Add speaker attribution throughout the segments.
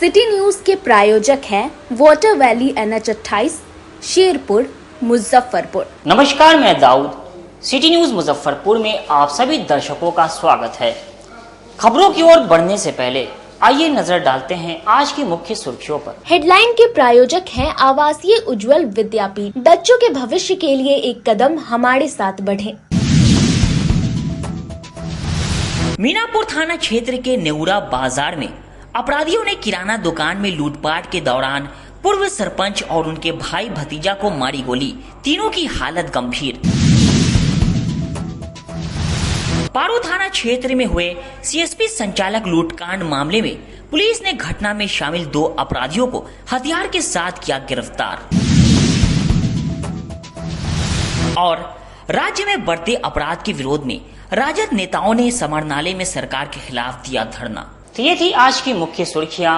Speaker 1: City news के प्रायोजक हैं water valley NH28 Sherpur Muzaffarpur.
Speaker 2: नमस्कार, मैं दाऊद। सिटी न्यूज मुजफ्फरपुर में आप सभी दर्शकों का स्वागत है। खबरों की ओर बढ़ने से पहले आइए नजर डालते हैं आज की मुख्य सुर्खियों पर।
Speaker 1: हेडलाइन के प्रायोजक हैं आवासीय उज्जवल विद्यापीठ। बच्चों के भविष्य के लिए एक कदम हमारे साथ बढ़े।
Speaker 2: मीनापुर थाना क्षेत्र के नेउरा बाजार में अपराधियों ने किराना दुकान में लूटपाट के दौरान पूर्व सरपंच और उनके भाई भतीजा को मारी गोली। तीनों की हालत गंभीर। पारू थाना क्षेत्र में हुए CSP संचालक लूटकांड मामले में पुलिस ने घटना में शामिल 2 अपराधियों को हथियार के साथ किया गिरफ्तार। और राज्य में बढ़ते अपराध के विरोध में राजद नेताओं ने समरनाले में सरकार के खिलाफ दिया धरना। तो ये थी आज की मुख्य सुर्खियां।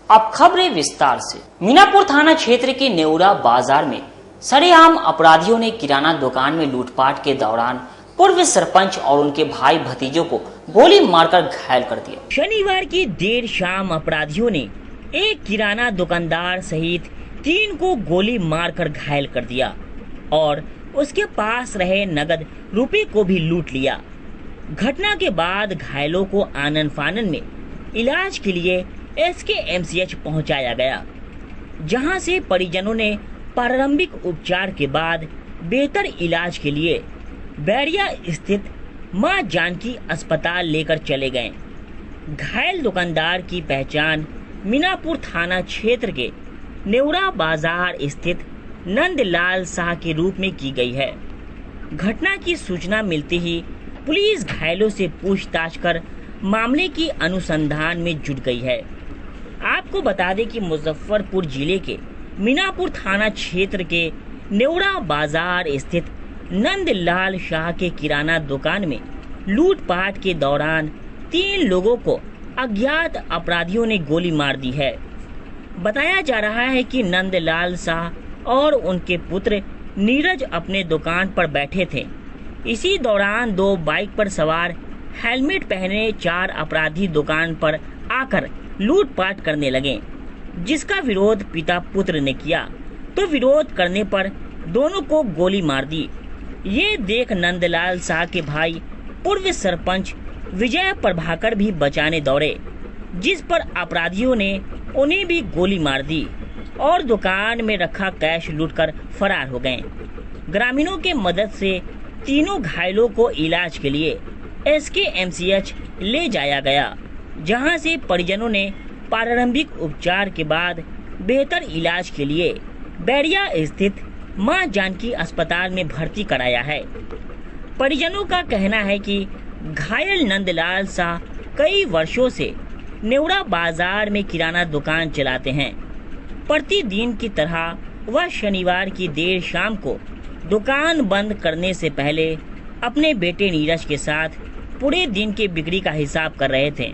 Speaker 2: अब खबरें विस्तार से। मीनापुर थाना क्षेत्र के नेउरा बाजार में सरेआम अपराधियों ने किराना दुकान में लूटपाट के दौरान पूर्व सरपंच और उनके भाई भतीजों को गोली मारकर घायल कर दिया। शनिवार की देर शाम अपराधियों ने एक किराना दुकानदार सहित 3 को गोली मारकर घायल कर दिया और उसके पास रहे नगद रुपए को भी लूट लिया। घटना के बाद घायलों को आनन फानन में इलाज के लिए SKMCH पहुंचाया गया, जहां से परिजनों ने प्रारंभिक उपचार के बाद बेहतर इलाज के लिए बैरिया स्थित मां जानकी अस्पताल लेकर चले गए। घायल दुकानदार की पहचान मीनापुर थाना क्षेत्र के नेउरा बाजार स्थित नंदलाल शाह के रूप में की गई है। घटना की सूचना मिलते ही पुलिस घायलों से पूछताछ कर मामले की अनुसंधान में जुट गई है। आपको बता दें कि मुजफ्फरपुर जिले के मीनापुर थाना क्षेत्र के नेउरा बाजार स्थित नंदलाल शाह के किराना दुकान में लूटपाट के दौरान 3 लोगों को अज्ञात अपराधियों ने गोली मार दी है। बताया जा रहा है कि नंदलाल शाह और उनके पुत्र नीरज अपने दुकान पर बैठे थे। इसी दौरान 2 बाइक पर सवार हेलमेट पहने 4 अपराधी दुकान पर आकर लूटपाट करने लगे, जिसका विरोध पिता पुत्र ने किया तो विरोध करने पर दोनों को गोली मार दी। ये देख नंदलाल शाह के भाई पूर्व सरपंच विजय प्रभाकर भी बचाने दौड़े, जिस पर अपराधियों ने उन्हें भी गोली मार दी और दुकान में रखा कैश लूटकर फरार हो गए। ग्रामीणों के मदद से तीनों घायलों को इलाज के लिए SKMCH ले जाया गया, जहां से परिजनों ने प्रारंभिक उपचार के बाद बेहतर इलाज के लिए बैरिया स्थित मां जानकी अस्पताल में भर्ती कराया है। परिजनों का कहना है कि घायल नंदलाल शाह कई वर्षों से नेउरा बाजार में किराना दुकान चलाते हैं। प्रतिदिन की तरह वह शनिवार की देर शाम को दुकान बंद करने से पहले अपने बेटे नीरज के साथ पूरे दिन के बिक्री का हिसाब कर रहे थे।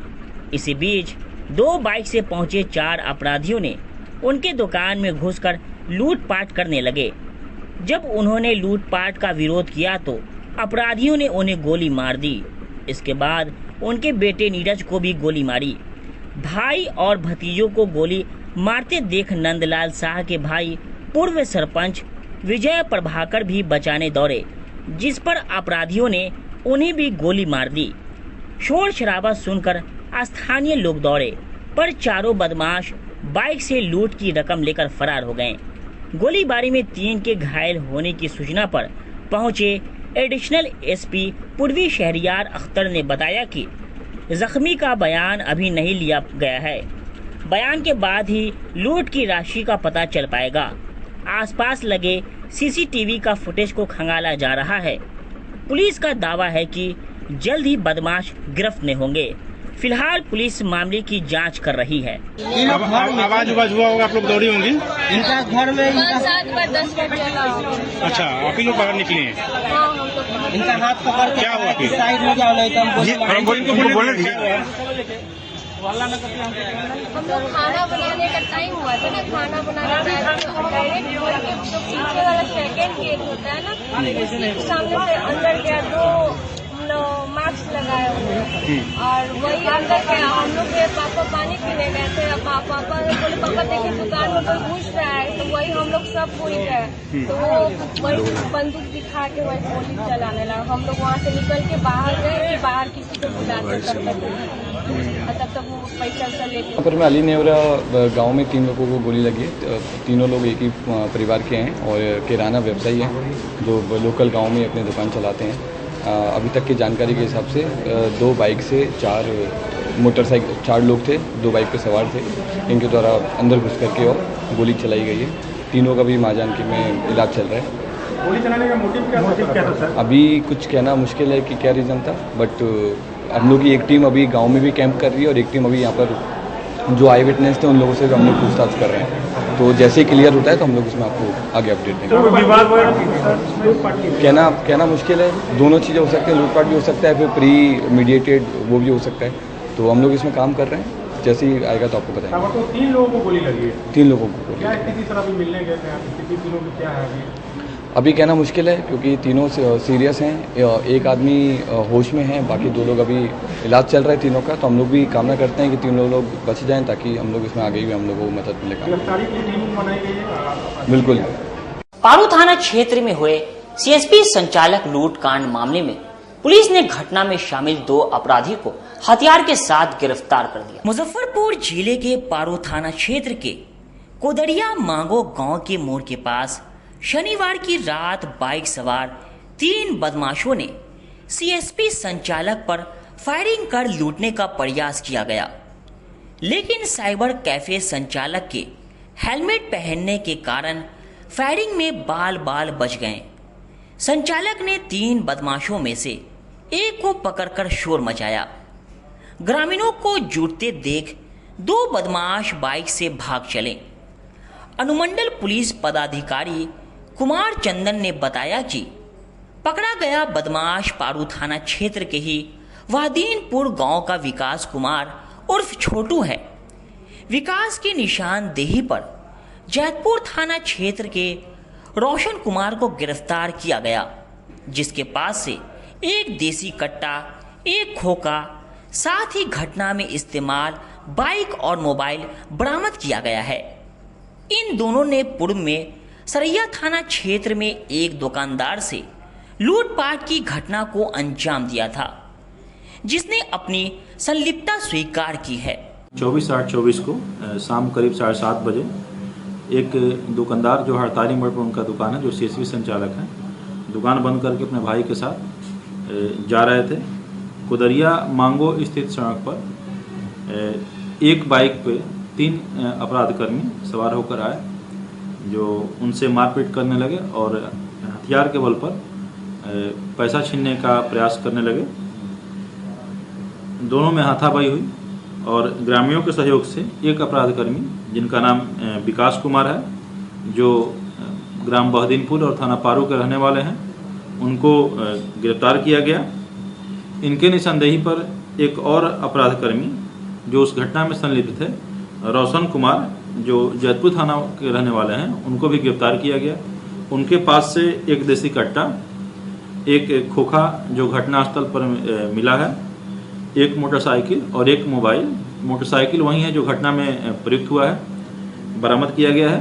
Speaker 2: इसी बीच 2 बाइक से पहुंचे 4 अपराधियों ने उनके दुकान में घुसकर लूटपाट करने लगे। जब उन्होंने लूटपाट का विरोध किया तो अपराधियों ने उन्हें गोली मार दी। इसके बाद उनके बेटे नीरज को भी गोली मारी। भाई और भतीजों को गोली मारते देख नंदलाल शाह के भाई पूर्व सरपंच विजय प्रभाकर भी बचाने दौड़े, जिस पर अपराधियों ने उन्हें भी गोली मार दी। शोर शराबा सुनकर स्थानीय लोग दौड़े, पर चारों बदमाश बाइक से लूट की रकम लेकर फरार हो गए। गोलीबारी में 3 के घायल होने की सूचना पर पहुंचे एडिशनल SP पूर्वी शहरियार अख्तर ने बताया कि जख्मी का बयान अभी नहीं लिया गया है। बयान के बाद ही लूट की राशि का पता चल पाएगा। आसपास लगे CCTV का फुटेज को खंगाला जा रहा है। पुलिस का दावा है कि जल्द ही बदमाश गिरफ्त में होंगे। फिलहाल पुलिस मामले की जांच कर रही है।
Speaker 3: आवाज हुआ होगा, आप लोग दौड़ी होंगी।
Speaker 4: इनका घर में
Speaker 5: 10 बजे चला।
Speaker 3: अच्छा, आप ही लोग बाहर निकले हैं।
Speaker 4: इनका हाथ पकड़ के
Speaker 3: क्या हुआ फिर?
Speaker 4: साइड में जाओ, नहीं तो
Speaker 5: हम लोग खाना बनाने का टाइम हुआ था ना, खाना बनाने का डायरेक्ट जो पीछे वाला सेकंड गेट होता है ना, सामने से अंदर गया। 2 मास्क मास्क लगाए हुए और वही अंदर के हम लोग के पापा पानी पीने गए थे। पापा बोले पापा देखिए दुकान में कोई घुस रहा है, तो वही हम लोग सब भूल गए। तो वो वही बंदूक दिखा के वही गोली चलाने लगा। हम लोग वहाँ से निकल के बाहर गए कि बाहर किसी को बुलाते तब तक वो पैसा लेके।
Speaker 6: पर मैं अली नेवरा गांव में 3 लोगों को गोली लगी है। तीनों लोग एक ही परिवार के हैं और किराना व्यवसायी हैं जो लोकल गांव में अपनी दुकान चलाते हैं। अभी तक की जानकारी के हिसाब से 2 बाइक से 4 मोटरसाइकिल 4 लोग थे, 2 बाइक पे सवार थे। इनके द्वारा अंदर घुस करके और गोली चलाई गई है। तीनों का भी माँ जानकी में इलाज चल रहा है।
Speaker 3: गोली चलाने का मोटिव क्या था सर?
Speaker 6: अभी कुछ कहना मुश्किल है कि क्या रीज़न था, बट हम लोग की एक टीम अभी गांव में भी कैंप कर रही है और एक टीम अभी यहाँ पर जो आई विटनेस थे उन लोगों से हम लोग पूछताछ कर रहे हैं। तो जैसे ही क्लियर होता है तो हम लोग इसमें आपको आगे अपडेट देंगे। कहना मुश्किल है। दोनों चीज़ें हो सकती हैं, लूटपाट भी हो सकता है, फिर प्री मीडिएटेड वो भी हो सकता है। तो हम लोग इसमें काम कर रहे हैं, जैसे ही आएगा तो आपको बताएंगे।
Speaker 3: तो 3 लोगों को गोली लगी है?
Speaker 6: 3 लोगों को।
Speaker 3: क्या स्थिति सर अभी मिलने गए थे? स्थिति तीनों की क्या है
Speaker 6: अभी कहना मुश्किल है क्योंकि तीनों सीरियस हैं। एक आदमी होश में है, बाकी 2 लोग अभी इलाज चल रहा है तीनों का। तो हम लोग भी कामना करते हैं कि तीनों लोग बच जाएं ताकि हम लोग इसमें आगे भी हम लोगों को मदद मिलेगा।
Speaker 3: गिरफ्तारी की टीम बनाई गई है?
Speaker 6: बिल्कुल।
Speaker 2: पारू थाना क्षेत्र में हुए सीएसपी संचालक लूट कांड मामले में पुलिस ने घटना में शामिल 2 अपराधी को हथियार के साथ गिरफ्तार कर दिया। मुजफ्फरपुर जिले के पारू थाना क्षेत्र के कोदड़िया मांगो गांव के मोड़ के पास शनिवार की रात बाइक सवार 3 बदमाशों ने सीएसपी संचालक पर फायरिंग कर लूटने का प्रयास किया गया, लेकिन साइबर कैफे संचालक के हेलमेट पहनने के कारण फायरिंग में बाल बच गए। संचालक ने 3 बदमाशों में से एक को पकड़कर शोर मचाया। ग्रामीणों को जुटते देख 2 बदमाश बाइक से भाग चले। अनुमंडल पुलिस पदाधिकारी कुमार चंदन ने बताया कि पकड़ा गया बदमाश पारू थाना क्षेत्र के ही वादीनपुर गांव का विकास कुमार उर्फ छोटू है। विकास की निशानदेही पर जैतपुर थाना क्षेत्र के रोशन कुमार को गिरफ्तार किया गया, जिसके पास से एक देसी कट्टा, एक खोखा, साथ ही घटना में इस्तेमाल बाइक और मोबाइल बरामद किया गया है। इन दोनों ने पूर्व में सरैया थाना क्षेत्र में एक दुकानदार से लूटपाट की घटना को अंजाम दिया था, जिसने अपनी संलिप्तता स्वीकार की है।
Speaker 7: 24/8/24 को शाम करीब 7:30 बजे एक दुकानदार जो हड़ताली मोड़ पर उनका दुकान है, जो सीएसपी संचालक हैं, दुकान बंद करके अपने भाई के साथ जा रहे थे। कोदरिया मांगो स्थित सड़क पर एक बाइक पे 3 अपराधकर्मी सवार होकर आए, जो उनसे मारपीट करने लगे और हथियार के बल पर पैसा छीनने का प्रयास करने लगे। दोनों में हाथापाई हुई और ग्रामीणों के सहयोग से एक अपराधकर्मी जिनका नाम विकास कुमार है, जो ग्राम बहदीनपुर और थाना पारू के रहने वाले हैं, उनको गिरफ्तार किया गया। इनके निशानदेही पर एक और अपराधकर्मी जो उस घटना में संलिप्त थे, रोशन कुमार, जो जैतपुर थाना के रहने वाले हैं, उनको भी गिरफ्तार किया गया। उनके पास से एक देसी कट्टा, एक खोखा जो घटनास्थल पर मिला है, एक मोटरसाइकिल और एक मोबाइल, मोटरसाइकिल वही है जो घटना में प्रयुक्त हुआ है, बरामद किया गया है।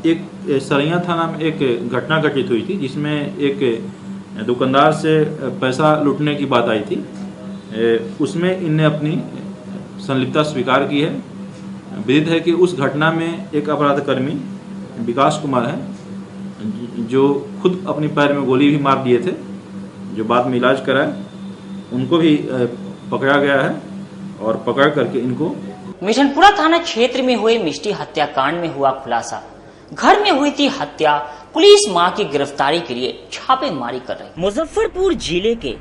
Speaker 7: एक सरैया थाना में एक घटना घटित हुई थी जिसमें एक दुकानदार से पैसा लूटने की बात आई थी। उसमें इनने अपनी संलिप्तता स्वीकार की है। विदित है कि उस घटना में एक अपराधकर्मी विकास कुमार है, जो खुद अपनी पैर में गोली भी मार दिए थे, जो बाद में इलाज कराए, उनको भी पकड़ा गया है और पकड़ करके इनको
Speaker 2: मिशनपुरा थाना क्षेत्र में हुए मिष्टी हत्याकांड में हुआ खुलासा। घर में हुई थी हत्या, पुलिस मां की गिरफ्तारी के लिए छापेमारी कर रही। मुजफ्फरपुर जिले के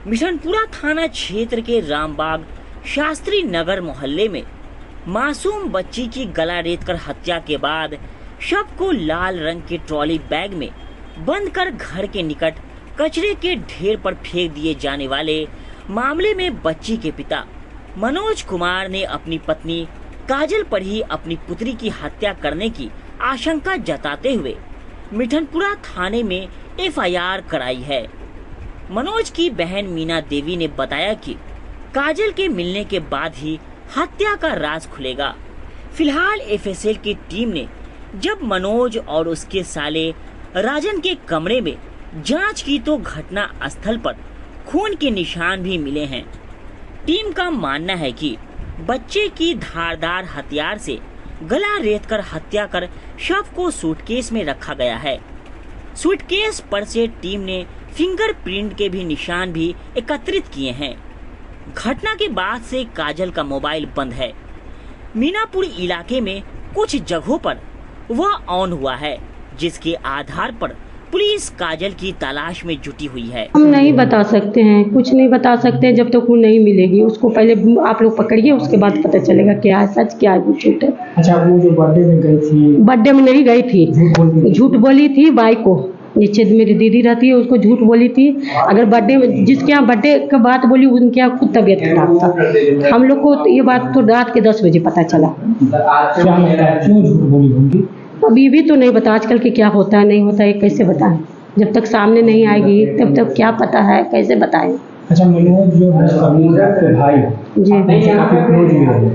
Speaker 2: मिशनपुरा थाना क्षेत्र के रामबाग शास्त्री नगर मोहल्ले में मासूम बच्ची की गला रेतकर हत्या के बाद शव को लाल रंग के ट्रॉली बैग में बंद कर घर के निकट कचरे के ढेर पर फेंक दिए जाने वाले मामले में बच्ची के पिता मनोज कुमार ने अपनी पत्नी काजल पर ही अपनी पुत्री की हत्या करने की आशंका जताते हुए मिठनपुरा थाने में एफआईआर कराई है। मनोज की बहन मीना देवी ने बताया कि काजल के मिलने के बाद ही हत्या का राज खुलेगा। फिलहाल एफएसएल की टीम ने जब मनोज और उसके साले राजन के कमरे में जांच की तो घटना स्थल पर खून के निशान भी मिले हैं। टीम का मानना है कि बच्चे की धारदार हथियार से गला रेतकर हत्या कर शव को सूटकेस में रखा गया है। सूटकेस पर से टीम ने फिंगरप्रिंट के भी निशान भी एकत्रित किए हैं। घटना के बाद से काजल का मोबाइल बंद है। मीनापुर इलाके में कुछ जगहों पर वह ऑन हुआ है, जिसके आधार पर पुलिस काजल की तलाश में जुटी हुई है।
Speaker 8: हम नहीं बता सकते हैं, कुछ नहीं बता सकते जब तक वो नहीं मिलेगी। उसको पहले आप लोग पकड़िए, उसके बाद पता चलेगा क्या है सच क्या है झूठ है।
Speaker 3: अच्छा, वो जो बर्थडे में गई थी,
Speaker 8: बर्थडे में नहीं गई थी, झूठ बोली थी। बाई को नीचे मेरी दीदी रहती है, उसको झूठ बोली थी। अगर बर्थडे में जिसके यहाँ बर्थडे का बात बोली उनके यहाँ खुद तबीयत खराब था। हम लोग को तो ये बात तो रात के 10 बजे पता चला।
Speaker 3: क्यों झूठ बोली होंगी?
Speaker 8: अभी भी तो नहीं बता, आजकल के क्या होता है नहीं होता है कैसे बताएं। जब तक सामने नहीं आएगी तब तक क्या पता है, कैसे बताएं।
Speaker 3: अच्छा, मनोज जो है आपके भाई
Speaker 8: जी
Speaker 3: काफी क्लोज भी रहे,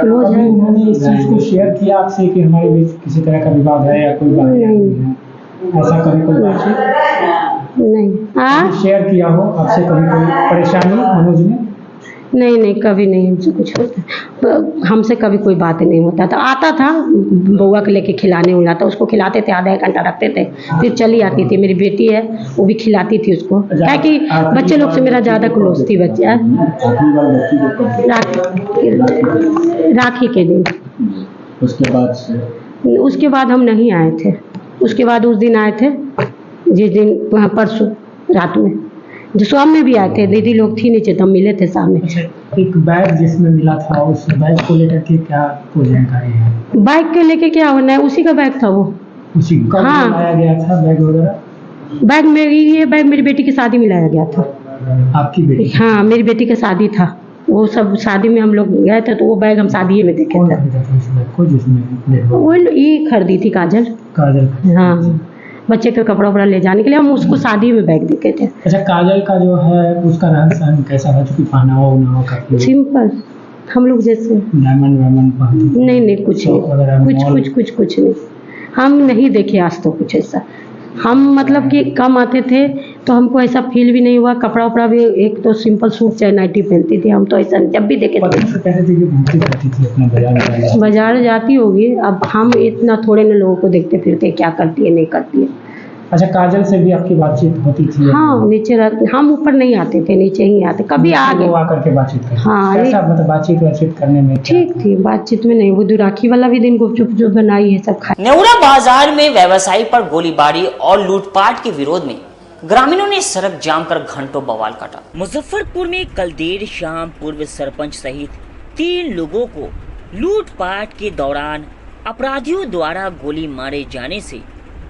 Speaker 8: क्लोज है।
Speaker 3: उन्होंने इस चीज को शेयर किया आपसे कि हमारे बीच किसी तरह का विवाद है या कोई बात
Speaker 8: नहीं,
Speaker 3: ऐसा कभी कोई बात
Speaker 8: नहीं
Speaker 3: शेयर किया हो आपसे, कभी कोई परेशानी मनोज ने?
Speaker 8: नहीं कभी नहीं हमसे कुछ होता। हमसे कभी कोई बात नहीं होता था। आता था बउआ को लेके खिलाने उलाता, उसको खिलाते थे, आधा 1 घंटा रखते थे, फिर चली आती थी। मेरी बेटी है वो भी खिलाती थी उसको, क्या कि बच्चे लोग से मेरा ज़्यादा क्लोज थी। बच्चा राखी के दिन, उसके बाद हम नहीं आए थे। उसके बाद उस दिन आए थे जिस दिन परसों रात में, जो शाम में भी आए थे। दीदी लोग थी नीचे तब मिले थे सामने।
Speaker 3: एक बैग जिसमें मिला था, उस बैग को लेकर के क्या कोई जानकारी है?
Speaker 8: बैग के लेके क्या होना है, उसी का बैग था वो।
Speaker 3: उसी का लाया गया था बैग वगैरह?
Speaker 8: बैग ये बैग मेरी बेटी की शादी में लाया गया था।
Speaker 3: आपकी बेटी?
Speaker 8: हाँ, मेरी बेटी का शादी था, वो सब शादी में हम लोग गए थे तो वो बैग हम शादी में देखे थे। वो ये खरीदी थी काजल। हाँ, बच्चे का कपड़ा उपड़ा ले जाने के लिए हम उसको शादी में बैग देखे थे।
Speaker 3: अच्छा, काजल का जो है उसका रहन सहन कैसा था? चूंकि पहनावा का
Speaker 8: सिंपल, हम लोग जैसे
Speaker 3: डायमंड
Speaker 8: नहीं कुछ नहीं, कुछ नहीं। हम नहीं देखे आज तो कुछ ऐसा। हम मतलब कि कम आते थे तो हमको ऐसा फील भी नहीं हुआ। कपड़ा उपड़ा भी एक तो सिंपल सूट चाहे नाइटी पहनती थी हम, तो ऐसा जब भी देखे बाजार जाती होगी। अब हम इतना थोड़े न लोगों को देखते फिरते क्या करती है नहीं करती है।
Speaker 3: अच्छा, काजल से भी आपकी बातचीत होती थी?
Speaker 8: हाँ, नीचे रहते, हम ऊपर नहीं आते थे, नीचे ही आते। कभी आगे
Speaker 3: आकर के बातचीत करते?
Speaker 8: हाँ,
Speaker 3: मतलब बातचीत करने में
Speaker 8: ठीक थी, बातचीत में नहीं। वो राखी वाला भी दिन गुपचुप जो बनाई है सब खाई।
Speaker 2: नेवरा बाजार में व्यवसायी पर गोलीबारी और लूटपाट के विरोध में ग्रामीणों ने सड़क जाम कर घंटों बवाल काटा। मुजफ्फरपुर में कल देर शाम पूर्व सरपंच सहित 3 लोगों को लूटपाट के दौरान अपराधियों द्वारा गोली मारे जाने से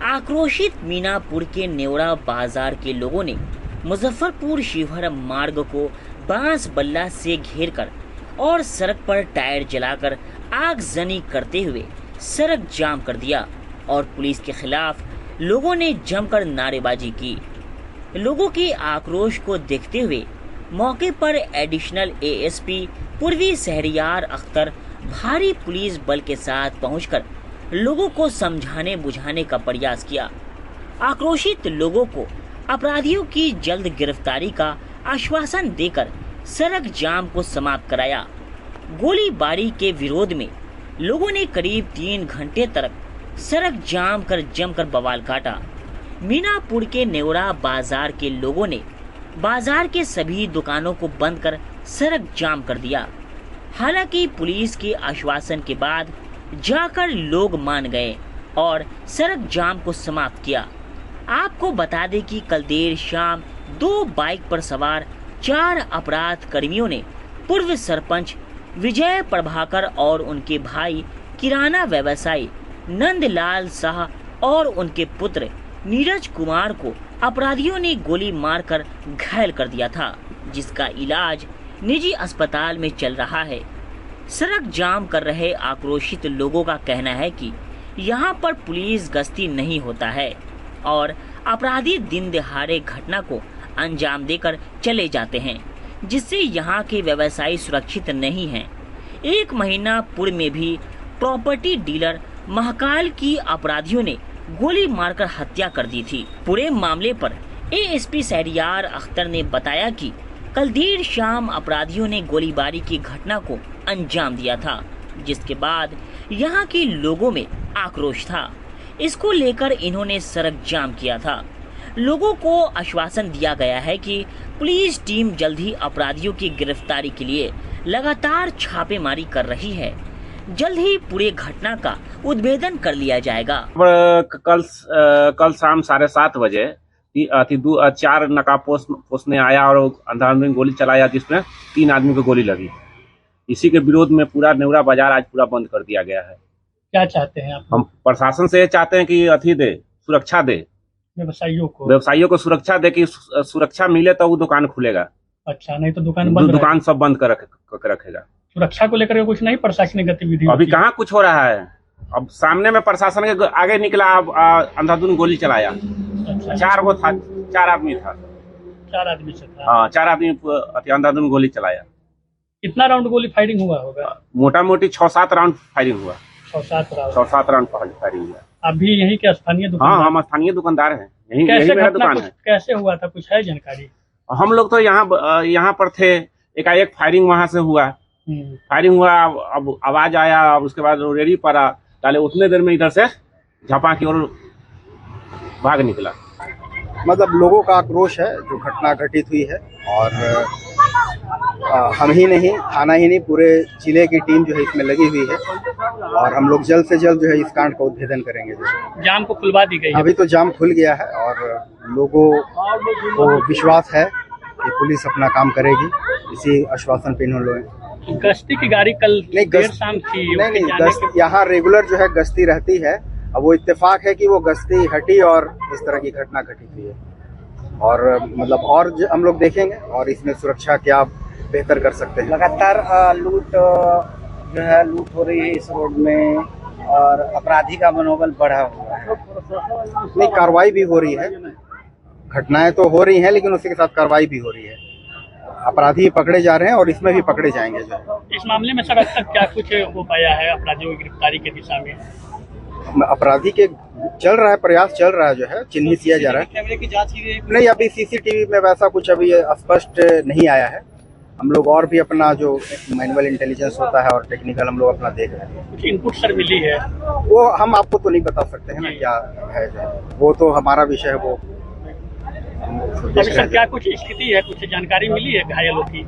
Speaker 2: आक्रोशित मीनापुर के नेवरा बाजार के लोगों ने मुजफ्फरपुर शिवहर मार्ग को बांस बल्ला से घेरकर और सड़क पर टायर जलाकर आगजनी करते हुए सड़क जाम कर दिया और पुलिस के खिलाफ लोगों ने जमकर नारेबाजी की। लोगों के आक्रोश को देखते हुए मौके पर एडिशनल एएसपी पूर्वी शहरियार अख्तर भारी पुलिस बल के साथ पहुंचकर लोगों को समझाने बुझाने का प्रयास किया। आक्रोशित लोगों को अपराधियों की जल्द गिरफ्तारी का आश्वासन देकर सड़क जाम को समाप्त कराया। गोलीबारी के विरोध में लोगों ने करीब 3 घंटे तक सड़क जाम कर जमकर बवाल काटा। मीनापुर के नेवरा बाजार के लोगों ने बाजार के सभी दुकानों को बंद कर सड़क जाम कर दिया। हालांकि पुलिस के आश्वासन के बाद जाकर लोग मान गए और सड़क जाम को समाप्त किया। आपको बता दें कि कल देर शाम 2 बाइक पर सवार 4 अपराध कर्मियों ने पूर्व सरपंच विजय प्रभाकर और उनके भाई किराना व्यवसायी नंदलाल शाह और उनके पुत्र नीरज कुमार को अपराधियों ने गोली मारकर घायल कर दिया था, जिसका इलाज निजी अस्पताल में चल रहा है। सड़क जाम कर रहे आक्रोशित लोगों का कहना है कि यहाँ पर पुलिस गश्ती नहीं होता है और अपराधी दिन दहाड़े घटना को अंजाम देकर चले जाते हैं, जिससे यहाँ के व्यवसायी सुरक्षित नहीं हैं। 1 महीना पूर्व में भी प्रॉपर्टी डीलर महाकाल की अपराधियों ने गोली मारकर हत्या कर दी थी। पूरे मामले पर एएसपी शहरियार अख्तर ने बताया कि कल देर शाम अपराधियों ने गोलीबारी की घटना को अंजाम दिया था, जिसके बाद यहाँ के लोगों में आक्रोश था। इसको लेकर इन्होंने सड़क जाम किया था। लोगों को आश्वासन दिया गया है कि पुलिस टीम जल्द ही अपराधियों की गिरफ्तारी के लिए लगातार छापेमारी कर रही है। जल्द ही पूरे घटना का उद्भेदन कर लिया जाएगा।
Speaker 9: कल शाम 7:30 बजे 4 नकाबपोश ने आया और अंधाधुंध गोली चलाया, जिसमें 3 आदमी को गोली लगी। इसी के विरोध में पूरा नेवरा बाजार आज पूरा बंद कर दिया गया है।
Speaker 3: क्या चाहते हैं आप?
Speaker 9: हम प्रशासन से चाहते हैं कि सुरक्षा दे, व्यवसायियों को सुरक्षा दे, कि सुरक्षा मिले तो वो दुकान खुलेगा।
Speaker 3: अच्छा, नहीं तो दुकान
Speaker 9: सब बंद कर रखेगा।
Speaker 3: सुरक्षा को लेकर कुछ नहीं प्रशासनिक गतिविधि
Speaker 9: अभी कहाँ कुछ हो रहा है। अब सामने में प्रशासन के आगे निकला, अंधाधुंध गोली चलाया। अच्छा। 4 आदमी था।
Speaker 3: 4 आदमी से था।
Speaker 9: हाँ, 4 आदमी अंधाधुंध गोली चलाया।
Speaker 3: कितना राउंड गोली फायरिंग हुआ होगा?
Speaker 9: मोटा मोटी 6-7 राउंड फायरिंग हुआ।
Speaker 3: 6-7
Speaker 9: राउंड फायरिंग हुआ।
Speaker 3: अभी यही के स्थानीय
Speaker 9: दुकानदार? हाँ, हम स्थानीय दुकानदार हैं। यही मेरा दुकान है।
Speaker 3: कैसे हुआ था, कुछ है जानकारी?
Speaker 9: हम लोग तो यहाँ पर थे, एकाएक फायरिंग वहां से हुआ। फायरिंग हुआ, अब आवाज आया, उसके बाद रेडी पड़ा डाले, उतने देर में इधर से झापा की ओर भाग निकला।
Speaker 10: मतलब लोगों का आक्रोश है जो घटना घटित हुई है, और हम ही नहीं, थाना ही नहीं, पूरे जिले की टीम जो है इसमें लगी हुई है, और हम लोग जल्द से जल्द जो है इस कांड का उद्भेदन करेंगे।
Speaker 3: जाम को खुलवा दी गई है।
Speaker 10: अभी तो जाम खुल गया है और लोगों को विश्वास है कि पुलिस अपना काम करेगी। इसी आश्वासन पे इन्होंने
Speaker 3: गश्ती की गाड़ी कल देर शाम थी।
Speaker 10: नहीं, यहाँ रेगुलर जो है गश्ती रहती है। अब वो इत्तेफाक है कि वो गश्ती हटी और इस तरह की घटना घटित हुई है, और मतलब और हम लोग देखेंगे और इसमें सुरक्षा क्या बेहतर कर सकते हैं।
Speaker 11: लगातार लूट हो रही है इस रोड में, और अपराधी का मनोबल बढ़ा हुआ है।
Speaker 10: नहीं, कार्रवाई भी हो रही है, घटनाएं तो हो रही हैं, लेकिन उसी के साथ कार्रवाई भी हो रही है। अपराधी पकड़े जा रहे हैं और इसमें भी पकड़े जाएंगे। जो
Speaker 3: इस मामले में सर अब तक क्या कुछ हो पाया है अपराधियों की गिरफ्तारी के दिशा में?
Speaker 10: अपराधी के चल रहा है, प्रयास चल रहा है, जो है चिन्हित किया जा रहा है।
Speaker 11: कैमरे की जांच की गई?
Speaker 10: नहीं, अभी सीसीटीवी में वैसा कुछ अभी स्पष्ट नहीं आया है। हम लोग और भी अपना जो मैनुअल इंटेलिजेंस होता है और टेक्निकल हम लोग अपना देख रहे हैं।
Speaker 3: कुछ इनपुट सर मिली है?
Speaker 10: वो हम आपको तो नहीं बता सकते हैं ना क्या है, वो तो हमारा विषय है। वो
Speaker 3: सर क्या कुछ स्थिति है, कुछ जानकारी मिली है घायलों की?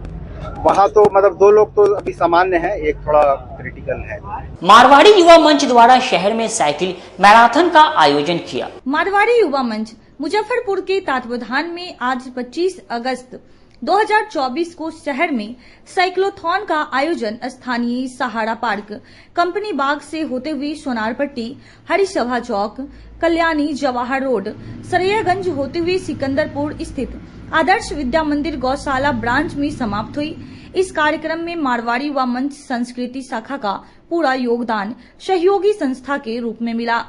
Speaker 10: वहाँ तो मतलब 2 लोग तो अभी सामान्य है, एक थोड़ा क्रिटिकल है।
Speaker 2: मारवाड़ी युवा मंच द्वारा शहर में साइकिल मैराथन का आयोजन किया।
Speaker 12: मारवाड़ी युवा मंच मुजफ्फरपुर के तत्वावधान में आज 25 अगस्त 2024 को शहर में साइक्लोथॉन का आयोजन स्थानीय सहारा पार्क, कंपनी बाग से होते हुए सोनारपट्टी, हरिसभा चौक, कल्याणी, जवाहर रोड, सरैयागंज होते हुए सिकंदरपुर स्थित आदर्श विद्या मंदिर गौशाला ब्रांच में समाप्त हुई। इस कार्यक्रम में मारवाड़ी युवा मंच संस्कृति शाखा का पूरा योगदान सहयोगी संस्था के रूप में मिला।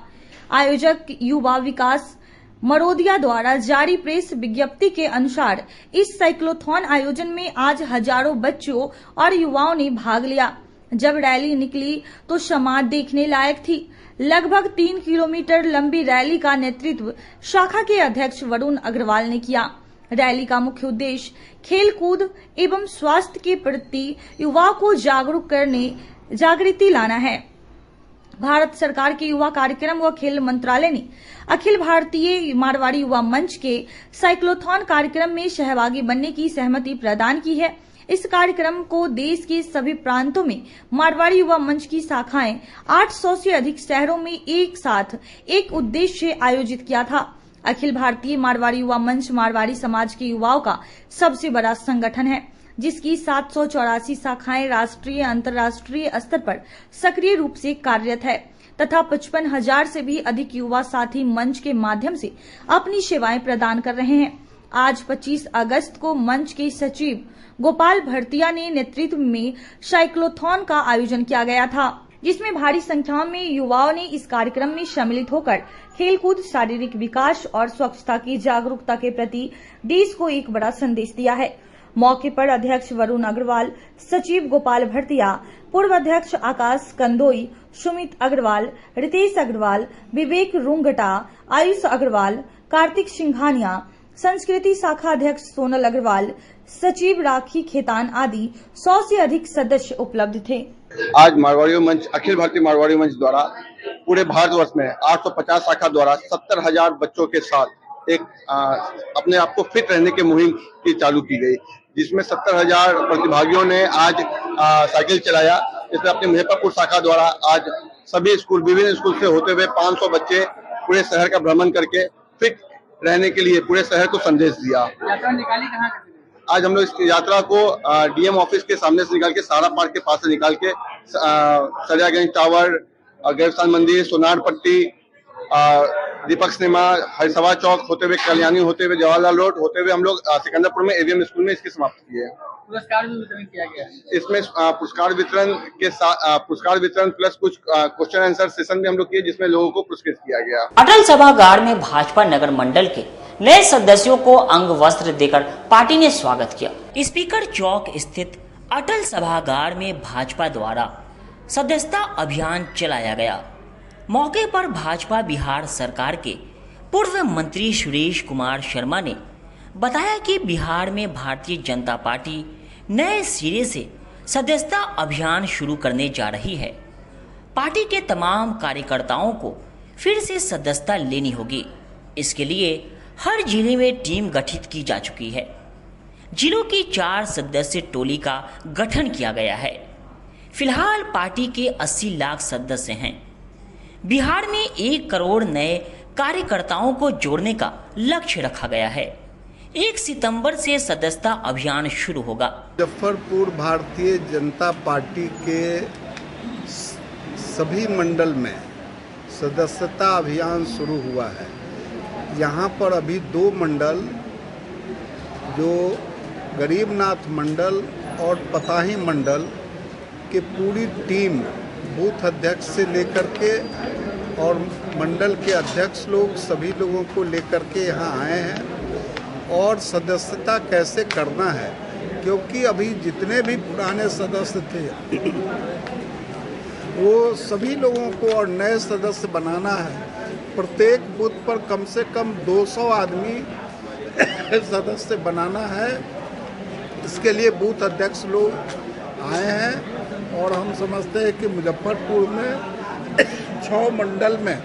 Speaker 12: आयोजक युवा विकास मरोदिया द्वारा जारी प्रेस विज्ञप्ति के अनुसार इस साइक्लोथॉन आयोजन में आज हजारों बच्चों और युवाओं ने भाग लिया। जब रैली निकली तो समाज देखने लायक थी। लगभग 3 किलोमीटर लंबी रैली का नेतृत्व शाखा के अध्यक्ष वरुण अग्रवाल ने किया। रैली का मुख्य उद्देश्य खेल कूद एवं स्वास्थ्य के प्रति युवाओं को जागरूक करने जागृति लाना है। भारत सरकार के युवा कार्यक्रम व खेल मंत्रालय ने अखिल भारतीय मारवाड़ी युवा मंच के साइक्लोथॉन कार्यक्रम में सहभागी बनने की सहमति प्रदान की है। इस कार्यक्रम को देश के सभी प्रांतों में मारवाड़ी युवा मंच की शाखाएं 800 से अधिक शहरों में एक साथ एक उद्देश्य से आयोजित किया था। अखिल भारतीय मारवाड़ी युवा मंच मारवाड़ी समाज के युवाओं का सबसे बड़ा संगठन है, जिसकी 784 शाखाएं राष्ट्रीय अंतर्राष्ट्रीय स्तर पर सक्रिय रूप से कार्यरत है तथा 55,000 से भी अधिक युवा साथी मंच के माध्यम से अपनी सेवाएं प्रदान कर रहे हैं। आज 25 अगस्त को मंच के सचिव गोपाल भरतिया ने नेतृत्व में साइक्लोथॉन का आयोजन किया गया था। जिसमें भारी संख्या में युवाओं ने इस कार्यक्रम में सम्मिलित होकर खेलकूद, शारीरिक विकास और स्वच्छता की जागरूकता के प्रति देश को एक बड़ा संदेश दिया है। मौके पर अध्यक्ष वरुण अग्रवाल, सचिव गोपाल भरतिया, पूर्व अध्यक्ष आकाश कंदोई, सुमित अग्रवाल, रितेश अग्रवाल, विवेक रुंगटा, आयुष अग्रवाल, कार्तिक सिंघानिया, संस्कृति शाखा अध्यक्ष सोनल अग्रवाल, सचिव राखी खेतान आदि 100 से अधिक सदस्य उपलब्ध थे।
Speaker 13: आज मारवाड़ी मंच, अखिल भारतीय मारवाड़ी मंच द्वारा पूरे भारतवर्ष में 850 शाखा द्वारा 70,000 बच्चों के साथ एक अपने आप को फिट रहने की मुहिम की चालू की गई, जिसमें 70,000 प्रतिभागियों ने आज साइकिल चलाया। इसमें अपने मुजफ्फरपुर शाखा द्वारा आज सभी स्कूल, विभिन्न स्कूल से होते हुए 500 बच्चे पूरे शहर का भ्रमण करके फिट रहने के लिए पूरे शहर को संदेश दिया।
Speaker 4: यात्रा निकाली कहाँ?
Speaker 13: आज हम लोग इस यात्रा को डीएम ऑफिस के सामने से निकाल के सारा पार्क के पास से निकाल के सरियागंज टावर, गैरसान मंदिर, सोनार पट्टी, दीपक सिनेमा, हरिसभा चौक होते हुए, कल्याणी होते हुए, जवाहरलाल रोड होते हुए हम लोग सिकंदरपुर में एवीएम स्कूल में इसकी समाप्ति की है।
Speaker 4: पुरस्कार भी वितरण किया गया है।
Speaker 13: इसमें पुरस्कार वितरण के साथ पुरस्कार वितरण प्लस कुछ क्वेश्चन आंसर सेशन भी हम लोग किए, जिसमें लोगों को पुरस्कृत किया गया।
Speaker 2: अटल सभागार में भाजपा नगर मंडल के नए सदस्यों को अंग वस्त्र देकर पार्टी ने स्वागत किया। स्पीकर चौक स्थित अटल सभागार में भाजपा द्वारा सदस्यता अभियान चलाया गया। मौके पर भाजपा बिहार सरकार के पूर्व मंत्री सुरेश कुमार शर्मा ने बताया कि बिहार में भारतीय जनता पार्टी नए सिरे से सदस्यता अभियान शुरू करने जा रही है। पार्टी के तमाम कार्यकर्ताओं को फिर से सदस्यता लेनी होगी। इसके लिए हर जिले में टीम गठित की जा चुकी है। जिलों की 4 सदस्य टोली का गठन किया गया है। फिलहाल पार्टी के 80 लाख सदस्य हैं। बिहार में 1 करोड़ नए कार्यकर्ताओं को जोड़ने का लक्ष्य रखा गया है। 1 सितंबर से सदस्यता अभियान शुरू होगा।
Speaker 14: मुजफ्फरपुर भारतीय जनता पार्टी के सभी मंडल में सदस्यता अभियान शुरू हुआ है। यहाँ पर अभी 2 मंडल, जो गरीबनाथ मंडल और पताही मंडल के पूरी टीम बूथ अध्यक्ष से लेकर के और मंडल के अध्यक्ष लोग सभी लोगों को लेकर के यहाँ आए हैं और सदस्यता कैसे करना है, क्योंकि अभी जितने भी पुराने सदस्य थे वो सभी लोगों को और नए सदस्य बनाना है। प्रत्येक बूथ पर कम से कम 200 आदमी सदस्य बनाना है। इसके लिए बूथ अध्यक्ष लोग आए हैं और हम समझते हैं कि मुजफ्फरपुर में 6 मंडल में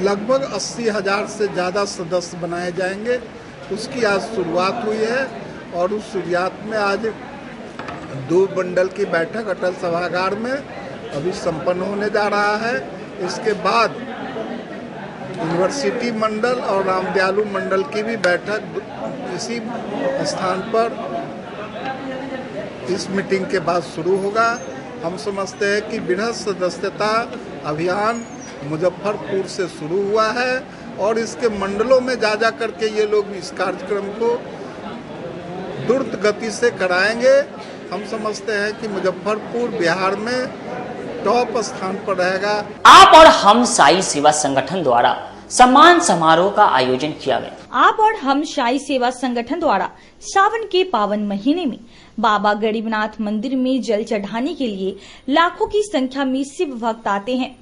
Speaker 14: लगभग 80,000 से ज़्यादा सदस्य बनाए जाएंगे। उसकी आज शुरुआत हुई है और उस शुरुआत में आज 2 मंडल की बैठक अटल सभागार में अभी संपन्न होने जा रहा है। इसके बाद यूनिवर्सिटी मंडल और रामदयालु मंडल की भी बैठक इसी स्थान पर इस मीटिंग के बाद शुरू होगा। हम समझते हैं कि बृहद सदस्यता अभियान मुजफ्फरपुर से शुरू हुआ है और इसके मंडलों में जा करके ये लोग इस कार्यक्रम को द्रुत गति से कराएंगे। हम समझते हैं कि मुजफ्फरपुर बिहार में टॉप स्थान पर रहेगा।
Speaker 2: आप और हम साई सेवा संगठन द्वारा सम्मान समारोह का आयोजन किया गया।
Speaker 12: आप और हम साई सेवा संगठन द्वारा सावन के पावन महीने में बाबा गरीबनाथ मंदिर में जल चढ़ाने के लिए लाखों की संख्या में शिव भक्त आते हैं।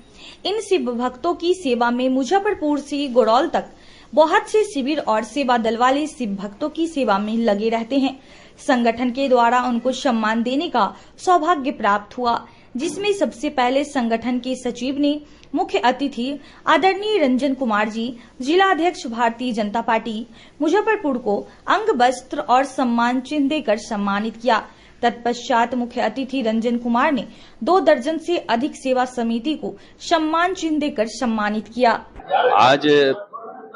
Speaker 12: इन शिव भक्तों की सेवा में मुजफ्फरपुर से गोरौल तक बहुत से शिविर और सेवा दल वाले शिव भक्तों की सेवा में लगे रहते हैं। संगठन के द्वारा उनको सम्मान देने का सौभाग्य प्राप्त हुआ, जिसमें सबसे पहले संगठन के सचिव ने मुख्य अतिथि आदरणीय रंजन कुमार जी, जिला अध्यक्ष भारतीय जनता पार्टी मुजफ्फरपुर को अंग वस्त्र और सम्मान चिन्ह देकर सम्मानित किया। तत्पश्चात मुख्य अतिथि रंजन कुमार ने 2 दर्जन से अधिक सेवा समिति को सम्मान चिन्ह देकर सम्मानित किया।
Speaker 15: आज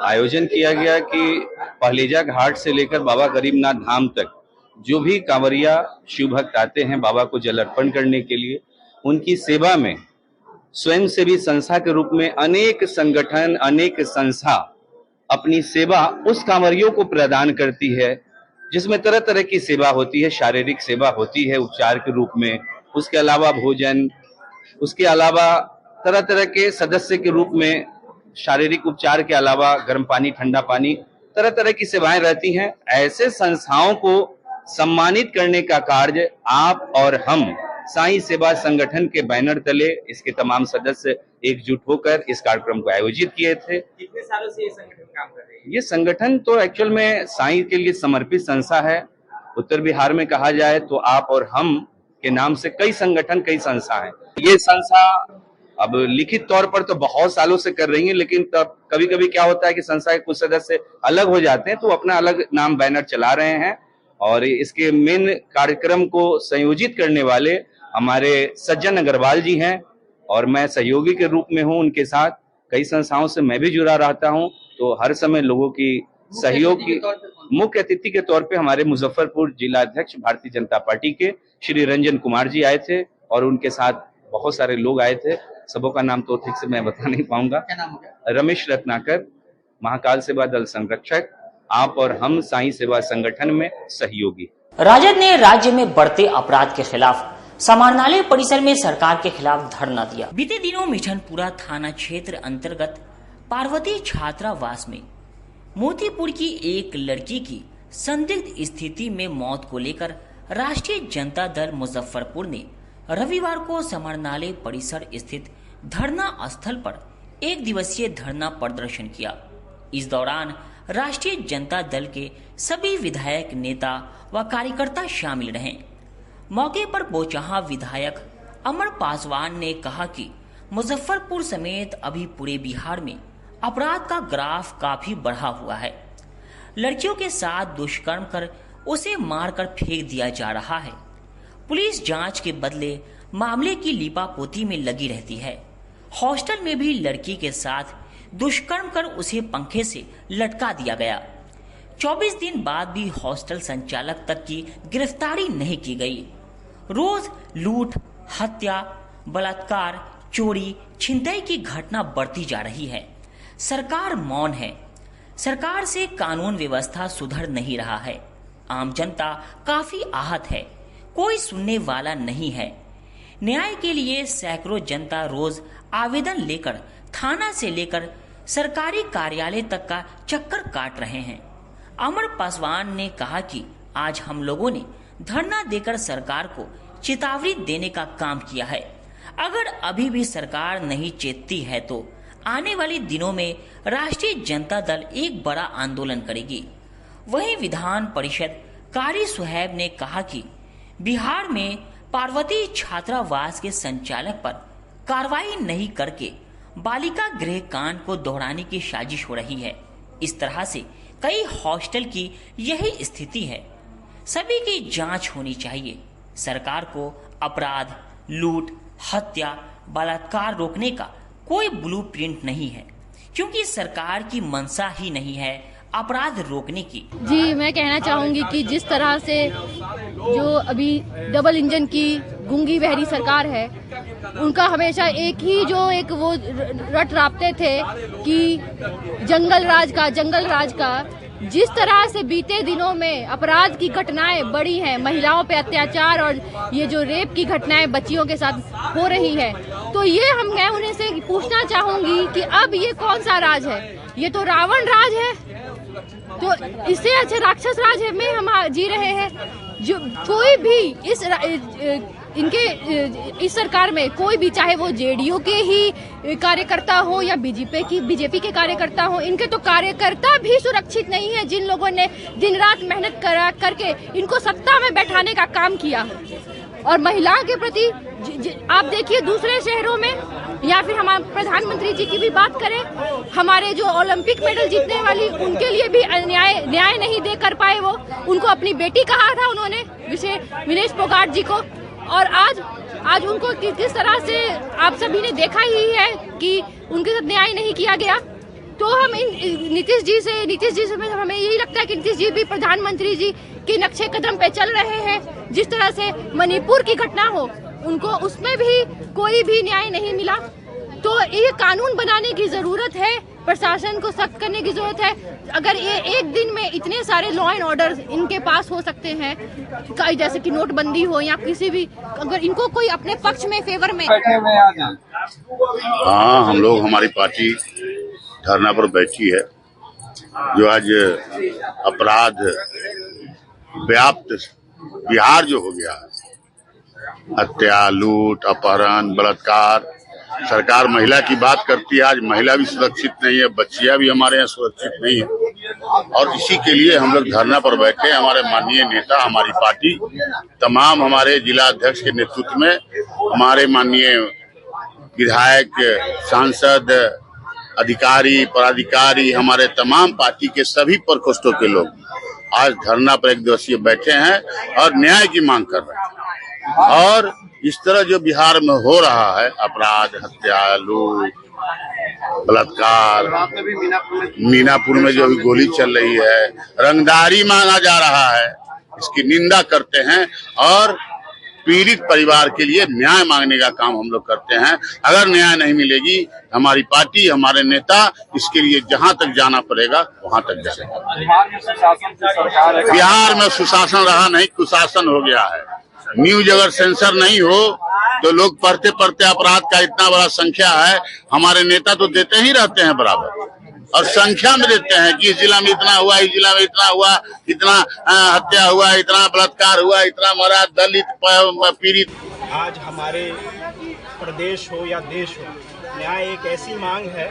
Speaker 15: आयोजन किया गया कि पहलीजा घाट से लेकर बाबा गरीबनाथ धाम तक जो भी कांवरिया शिव भक्त आते हैं बाबा को जल अर्पण करने के लिए, उनकी सेवा में स्वयंसेवी संस्था के रूप में अनेक संगठन, अनेक संस्था अपनी सेवा उस कांवरियों को प्रदान करती है, जिसमें तरह तरह की सेवा होती है। शारीरिक सेवा होती है उपचार के रूप में, उसके अलावा भोजन, उसके अलावा तरह तरह के सदस्य के रूप में शारीरिक उपचार के अलावा गर्म पानी, ठंडा पानी, तरह तरह की सेवाएं रहती हैं। ऐसे संस्थाओं को सम्मानित करने का कार्य आप और हम साईं सेवा संगठन के बैनर तले इसके तमाम सदस्य एकजुट होकर इस कार्यक्रम को आयोजित किए थे।
Speaker 4: कितने सालों से ये संगठन काम कर रहे हैं?
Speaker 15: ये संगठन तो एक्चुअल में साईं के लिए समर्पित संस्था है। उत्तर बिहार में कहा जाए तो आप और हम के नाम से कई संगठन, कई संस्था हैं। ये संस्था अब लिखित तौर पर तो बहुत सालों से कर रही है, लेकिन तब कभी कभी क्या होता है कि संस्था के कुछ सदस्य अलग हो जाते हैं, तो अपना अलग नाम बैनर चला रहे हैं। और इसके मेन कार्यक्रम को संयोजित करने वाले हमारे सज्जन अग्रवाल जी हैं और मैं सहयोगी के रूप में हूं उनके साथ। कई संस्थाओं से मैं भी जुड़ा रहता हूं, तो हर समय लोगों की सहयोग की मुख्य अतिथि के तौर पे हमारे मुजफ्फरपुर जिला अध्यक्ष भारतीय जनता पार्टी के श्री रंजन कुमार जी आए थे और उनके साथ बहुत सारे लोग आए थे। सबों का नाम तो ठीक से मैं बता नहीं पाऊंगा।
Speaker 4: क्या नाम हो गया?
Speaker 15: रमेश रत्नाकर, महाकाल सेवा दल संरक्षक, आप और हम साईं सेवा संगठन में सहयोगी।
Speaker 2: राजद ने राज्य में बढ़ते अपराध के खिलाफ समाहरणालय परिसर में सरकार के खिलाफ धरना दिया। बीते दिनों मिठनपुरा थाना क्षेत्र अंतर्गत पार्वती छात्रावास में मोतीपुर की एक लड़की की संदिग्ध स्थिति में मौत को लेकर राष्ट्रीय जनता दल मुजफ्फरपुर ने रविवार को समाहरणालय परिसर स्थित धरना स्थल पर एक दिवसीय धरना प्रदर्शन किया। इस दौरान राष्ट्रीय जनता दल के सभी विधायक, नेता व कार्यकर्ता शामिल रहे। मौके पर बोचहा विधायक अमर पासवान ने कहा कि मुजफ्फरपुर समेत अभी पूरे बिहार में अपराध का ग्राफ काफी बढ़ा हुआ है। लड़कियों के साथ दुष्कर्म कर उसे मारकर फेंक दिया जा रहा है। पुलिस जांच के बदले मामले की लीपापोती में लगी रहती है। हॉस्टल में भी लड़की के साथ दुष्कर्म कर उसे पंखे से लटका दिया गया। 24 दिन बाद भी हॉस्टल संचालक तक की गिरफ्तारी नहीं की गई। रोज लूट, हत्या, बलात्कार, चोरी, छिनतई की घटना बढ़ती जा रही है। सरकार मौन है। सरकार से कानून व्यवस्था सुधर नहीं रहा है। आम जनता काफी आहत है। कोई सुनने वाला नहीं है। न्याय के लिए सैकड़ों जनता रोज आवेदन लेकर थाना से लेकर सरकारी कार्यालय तक का चक्कर काट रहे हैं। अमर पासवान ने कहा कि आज हम लोगों ने धरना देकर सरकार को चेतावनी देने का काम किया है। अगर अभी भी सरकार नहीं चेतती है तो आने वाले दिनों में राष्ट्रीय जनता दल एक बड़ा आंदोलन करेगी। वहीं विधान परिषद कारी सुहैब ने कहा कि बिहार में पार्वती छात्रावास के संचालक पर कार्रवाई नहीं करके बालिका गृह कांड को दोहराने की साजिश हो रही है। इस तरह से कई हॉस्टल की यही स्थिति है। सभी की जांच होनी चाहिए। सरकार को अपराध, लूट, हत्या, बलात्कार रोकने का कोई ब्लूप्रिंट नहीं है, क्योंकि सरकार की मंशा ही नहीं है अपराध रोकने की।
Speaker 16: जी, मैं कहना चाहूंगी कि जिस तरह से जो अभी डबल इंजन की गूंगी बहरी सरकार है, उनका हमेशा एक वो रट रापते थे कि जंगल राज का जिस तरह से बीते दिनों में अपराध की घटनाएं बढ़ी हैं, महिलाओं पे अत्याचार और ये जो रेप की घटनाएं बच्चियों के साथ हो रही है, तो ये मैं उन्हें से पूछना चाहूंगी कि अब ये कौन सा राज है? ये तो रावण राज है। तो इससे अच्छा राक्षस राज में हम जी रहे हैं। जो कोई भी इस सरकार में कोई भी, चाहे वो जेडीयू के ही कार्यकर्ता हो या बीजेपी के कार्यकर्ता हो, इनके तो कार्यकर्ता भी सुरक्षित नहीं है, जिन लोगों ने दिन रात मेहनत करके इनको सत्ता में बैठाने का काम किया। और महिलाओं के प्रति आप देखिए दूसरे शहरों में, या फिर हमारे प्रधानमंत्री जी की भी बात करें, हमारे जो ओलंपिक मेडल जीतने वाली, उनके लिए भी न्याय नहीं दे कर पाए। वो उनको अपनी बेटी कहा था उन्होंने, विनेश फोगाट जी को, और आज उनको किस तरह से आप सभी ने देखा ही है कि उनके साथ न्याय नहीं किया गया। तो हम नीतीश जी से हमें यही लगता है कि नीतीश जी भी प्रधानमंत्री जी के नक्शे कदम पे चल रहे हैं। जिस तरह से मणिपुर की घटना हो, उनको उसमें भी कोई भी न्याय नहीं मिला। तो ये कानून बनाने की जरूरत है, प्रशासन को सख्त करने की जरूरत है। अगर ये एक दिन में इतने सारे लॉ एंड ऑर्डर इनके पास हो सकते हैं, जैसे कि नोटबंदी हो या किसी भी, अगर इनको कोई अपने पक्ष में फेवर में।
Speaker 17: हाँ, हम लोग, हमारी पार्टी धरना पर बैठी है। जो आज अपराध व्याप्त बिहार जो हो गया, हत्या, लूट, अपहरण, बलात्कार, सरकार महिला की बात करती है, आज महिला भी सुरक्षित नहीं है, बच्चियां भी हमारे यहाँ सुरक्षित नहीं है। और इसी के लिए हम लोग धरना पर बैठे। हमारे माननीय नेता, हमारी पार्टी, तमाम हमारे जिला अध्यक्ष के नेतृत्व में, हमारे माननीय विधायक, सांसद, अधिकारी, पदाधिकारी, हमारे तमाम पार्टी के सभी प्रकोष्ठों के लोग आज धरना पर एक दिवसीय बैठे हैं और न्याय की मांग कर रहे हैं। और इस तरह जो बिहार में हो रहा है, अपराध, हत्या, लूट, बलात्कार, मीनापुर में जो भी गोली चल रही है, रंगदारी मांगा जा रहा है, इसकी निंदा करते हैं और पीड़ित परिवार के लिए न्याय मांगने का काम हम लोग करते हैं। अगर न्याय नहीं मिलेगी, हमारी पार्टी, हमारे नेता इसके लिए जहां तक जाना पड़ेगा वहां तक जाएगा। बिहार में सुशासन रहा नहीं, कुशासन हो गया है। न्यूज अगर सेंसर नहीं हो तो लोग पढ़ते पढ़ते अपराध का इतना बड़ा संख्या है। हमारे नेता तो देते ही रहते हैं बराबर, और संख्या में देते हैं कि इस जिला में इतना हुआ, इस जिला में इतना हुआ, इतना हत्या हुआ, इतना बलात्कार हुआ, इतना मरा, दलित पीड़ित।
Speaker 18: आज हमारे प्रदेश हो या देश हो, न्याय एक ऐसी मांग है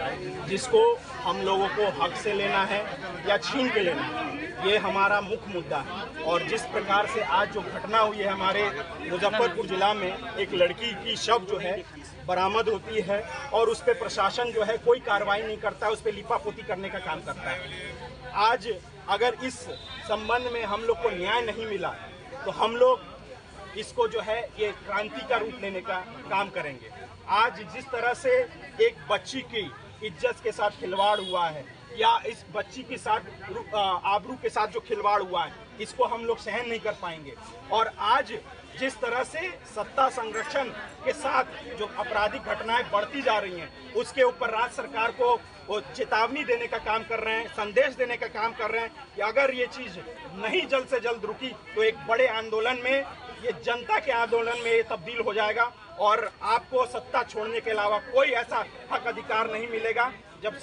Speaker 18: जिसको हम लोगों को हक से लेना है या छीन के लेना है। ये हमारा मुख्य मुद्दा है। और जिस प्रकार से आज जो घटना हुई है हमारे मुजफ्फरपुर जिला में, एक लड़की की शव जो है बरामद होती है और उस पर प्रशासन जो है कोई कार्रवाई नहीं करता है, उस पर लिपापोती करने का काम करता है। आज अगर इस संबंध में हम लोग को न्याय नहीं मिला तो हम लोग इसको जो है ये क्रांति का रूप लेने का काम करेंगे। आज जिस तरह से एक बच्ची की इज्जत के साथ खिलवाड़ हुआ है या इस बच्ची के साथ आबरू के साथ जो खिलवाड़ हुआ है, इसको हम लोग सहन नहीं कर पाएंगे। और आज जिस तरह से सत्ता संरक्षण के साथ जो आपराधिक घटनाएं बढ़ती जा रही हैं, उसके ऊपर राज्य सरकार को वो चेतावनी देने का काम कर रहे हैं, संदेश देने का काम कर रहे हैं कि अगर ये चीज नहीं जल्द से जल्द रुकी तो एक बड़े आंदोलन में, ये जनता के आंदोलन में ये तब्दील हो जाएगा और आपको सत्ता छोड़ने के अलावा कोई ऐसा हक अधिकार नहीं मिलेगा। जब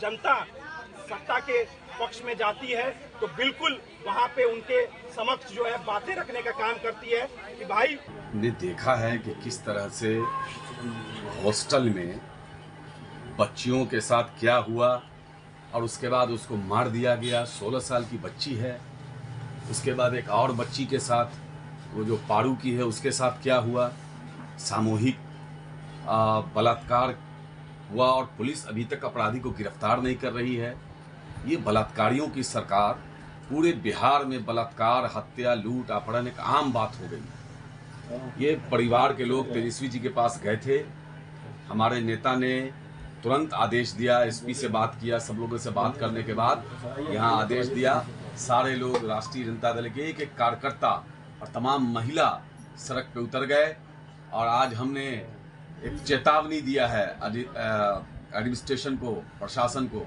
Speaker 18: जनता सत्ता के पक्ष में जाती है तो बिल्कुल वहाँ पे उनके समक्ष जो है बातें रखने का काम करती है कि भाई।
Speaker 19: ने देखा है कि किस तरह से हॉस्टल में बच्चियों के साथ क्या हुआ और उसके बाद उसको मार दिया गया। 16 साल की बच्ची है, उसके बाद एक और बच्ची के साथ, वो जो पारू की है, उसके साथ क्या हुआ। सामूहिक बलात्कार हुआ और पुलिस अभी तक अपराधी को गिरफ्तार नहीं कर रही है। ये बलात्कारियों की सरकार, पूरे बिहार में बलात्कार, हत्या, लूट, अपहरण एक आम बात हो गई। ये परिवार के लोग तेजस्वी जी के पास गए थे, हमारे नेता ने तुरंत आदेश दिया, एसपी से बात किया, सब लोगों से बात करने के बाद यहाँ आदेश दिया। सारे लोग, राष्ट्रीय जनता दल के एक कार्यकर्ता और तमाम महिला सड़क पे उतर गए और आज हमने एक चेतावनी दिया है एडमिनिस्ट्रेशन को, प्रशासन को,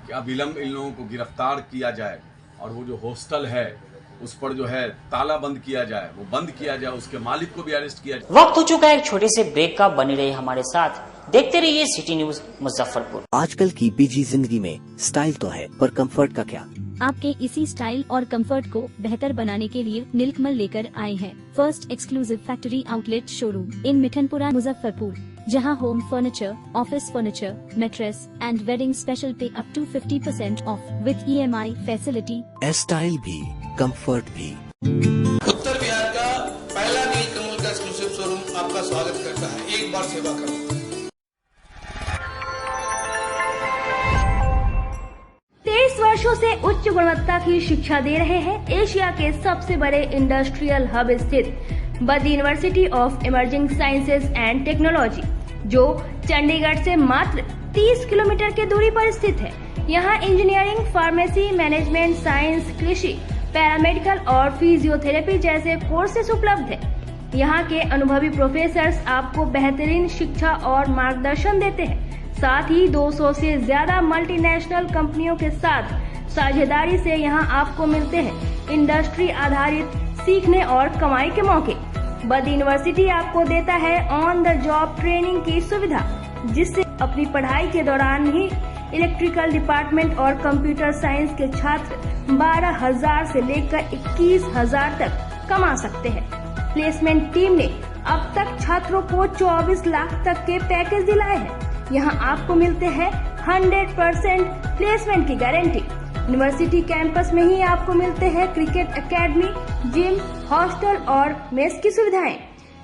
Speaker 19: कि अविलंब इन लोगों को गिरफ्तार किया जाए और वो जो हॉस्टल है उस पर जो है ताला बंद किया जाए, वो बंद किया जाए, उसके मालिक को भी अरेस्ट किया जाए।
Speaker 2: वक्त हो चुका है एक छोटे से ब्रेक का, बने रहिए हमारे साथ, देखते रहिए सिटी न्यूज मुजफ्फरपुर।
Speaker 20: आजकल की बिजी जिंदगी में स्टाइल तो है, पर कंफर्ट का क्या?
Speaker 21: आपके इसी स्टाइल और कंफर्ट को बेहतर बनाने के लिए नीलकमल लेकर आए हैं first exclusive factory outlet showroom in Mithanpura Muzaffarpur, जहां home furniture, office furniture, mattress and wedding special pay up to 50% off with EMI facility.
Speaker 20: Style भी, कंफर्ट भी।
Speaker 22: उत्तर बिहार का पहला नीलकमल का एक्सक्लूसिव शोरूम आपका स्वागत करता है। एक बार सेवा करो।
Speaker 1: 23 वर्षों से उच्च गुणवत्ता की शिक्षा दे रहे हैं एशिया के सबसे बड़े इंडस्ट्रियल हब स्थित Badr university of emerging sciences and technology, जो चंडीगढ़ से मात्र 30 किलोमीटर की दूरी पर स्थित है। यहाँ इंजीनियरिंग, फार्मेसी, मैनेजमेंट साइंस, कृषि, पैरामेडिकल और फिजियोथेरेपी जैसे कोर्सेज उपलब्ध है। यहाँ के अनुभवी प्रोफेसर्स आपको बेहतरीन शिक्षा और मार्गदर्शन देते हैं। साथ ही 200 से ज्यादा मल्टीनेशनल कंपनियों के साथ साझेदारी से यहाँ आपको मिलते हैं इंडस्ट्री आधारित सीखने और कमाई के मौके। बद यूनिवर्सिटी आपको देता है ऑन द जॉब ट्रेनिंग की सुविधा, जिससे अपनी पढ़ाई के दौरान ही इलेक्ट्रिकल डिपार्टमेंट और कंप्यूटर साइंस के छात्र 12,000 से लेकर 21,000 तक कमा सकते हैं। प्लेसमेंट टीम ने अब तक छात्रों को 24 लाख तक के पैकेज दिलाए हैं। यहाँ आपको मिलते हैं 100% प्लेसमेंट की गारंटी। यूनिवर्सिटी कैंपस में ही आपको मिलते हैं क्रिकेट एकेडमी, जिम, हॉस्टल और मेस की सुविधाएं।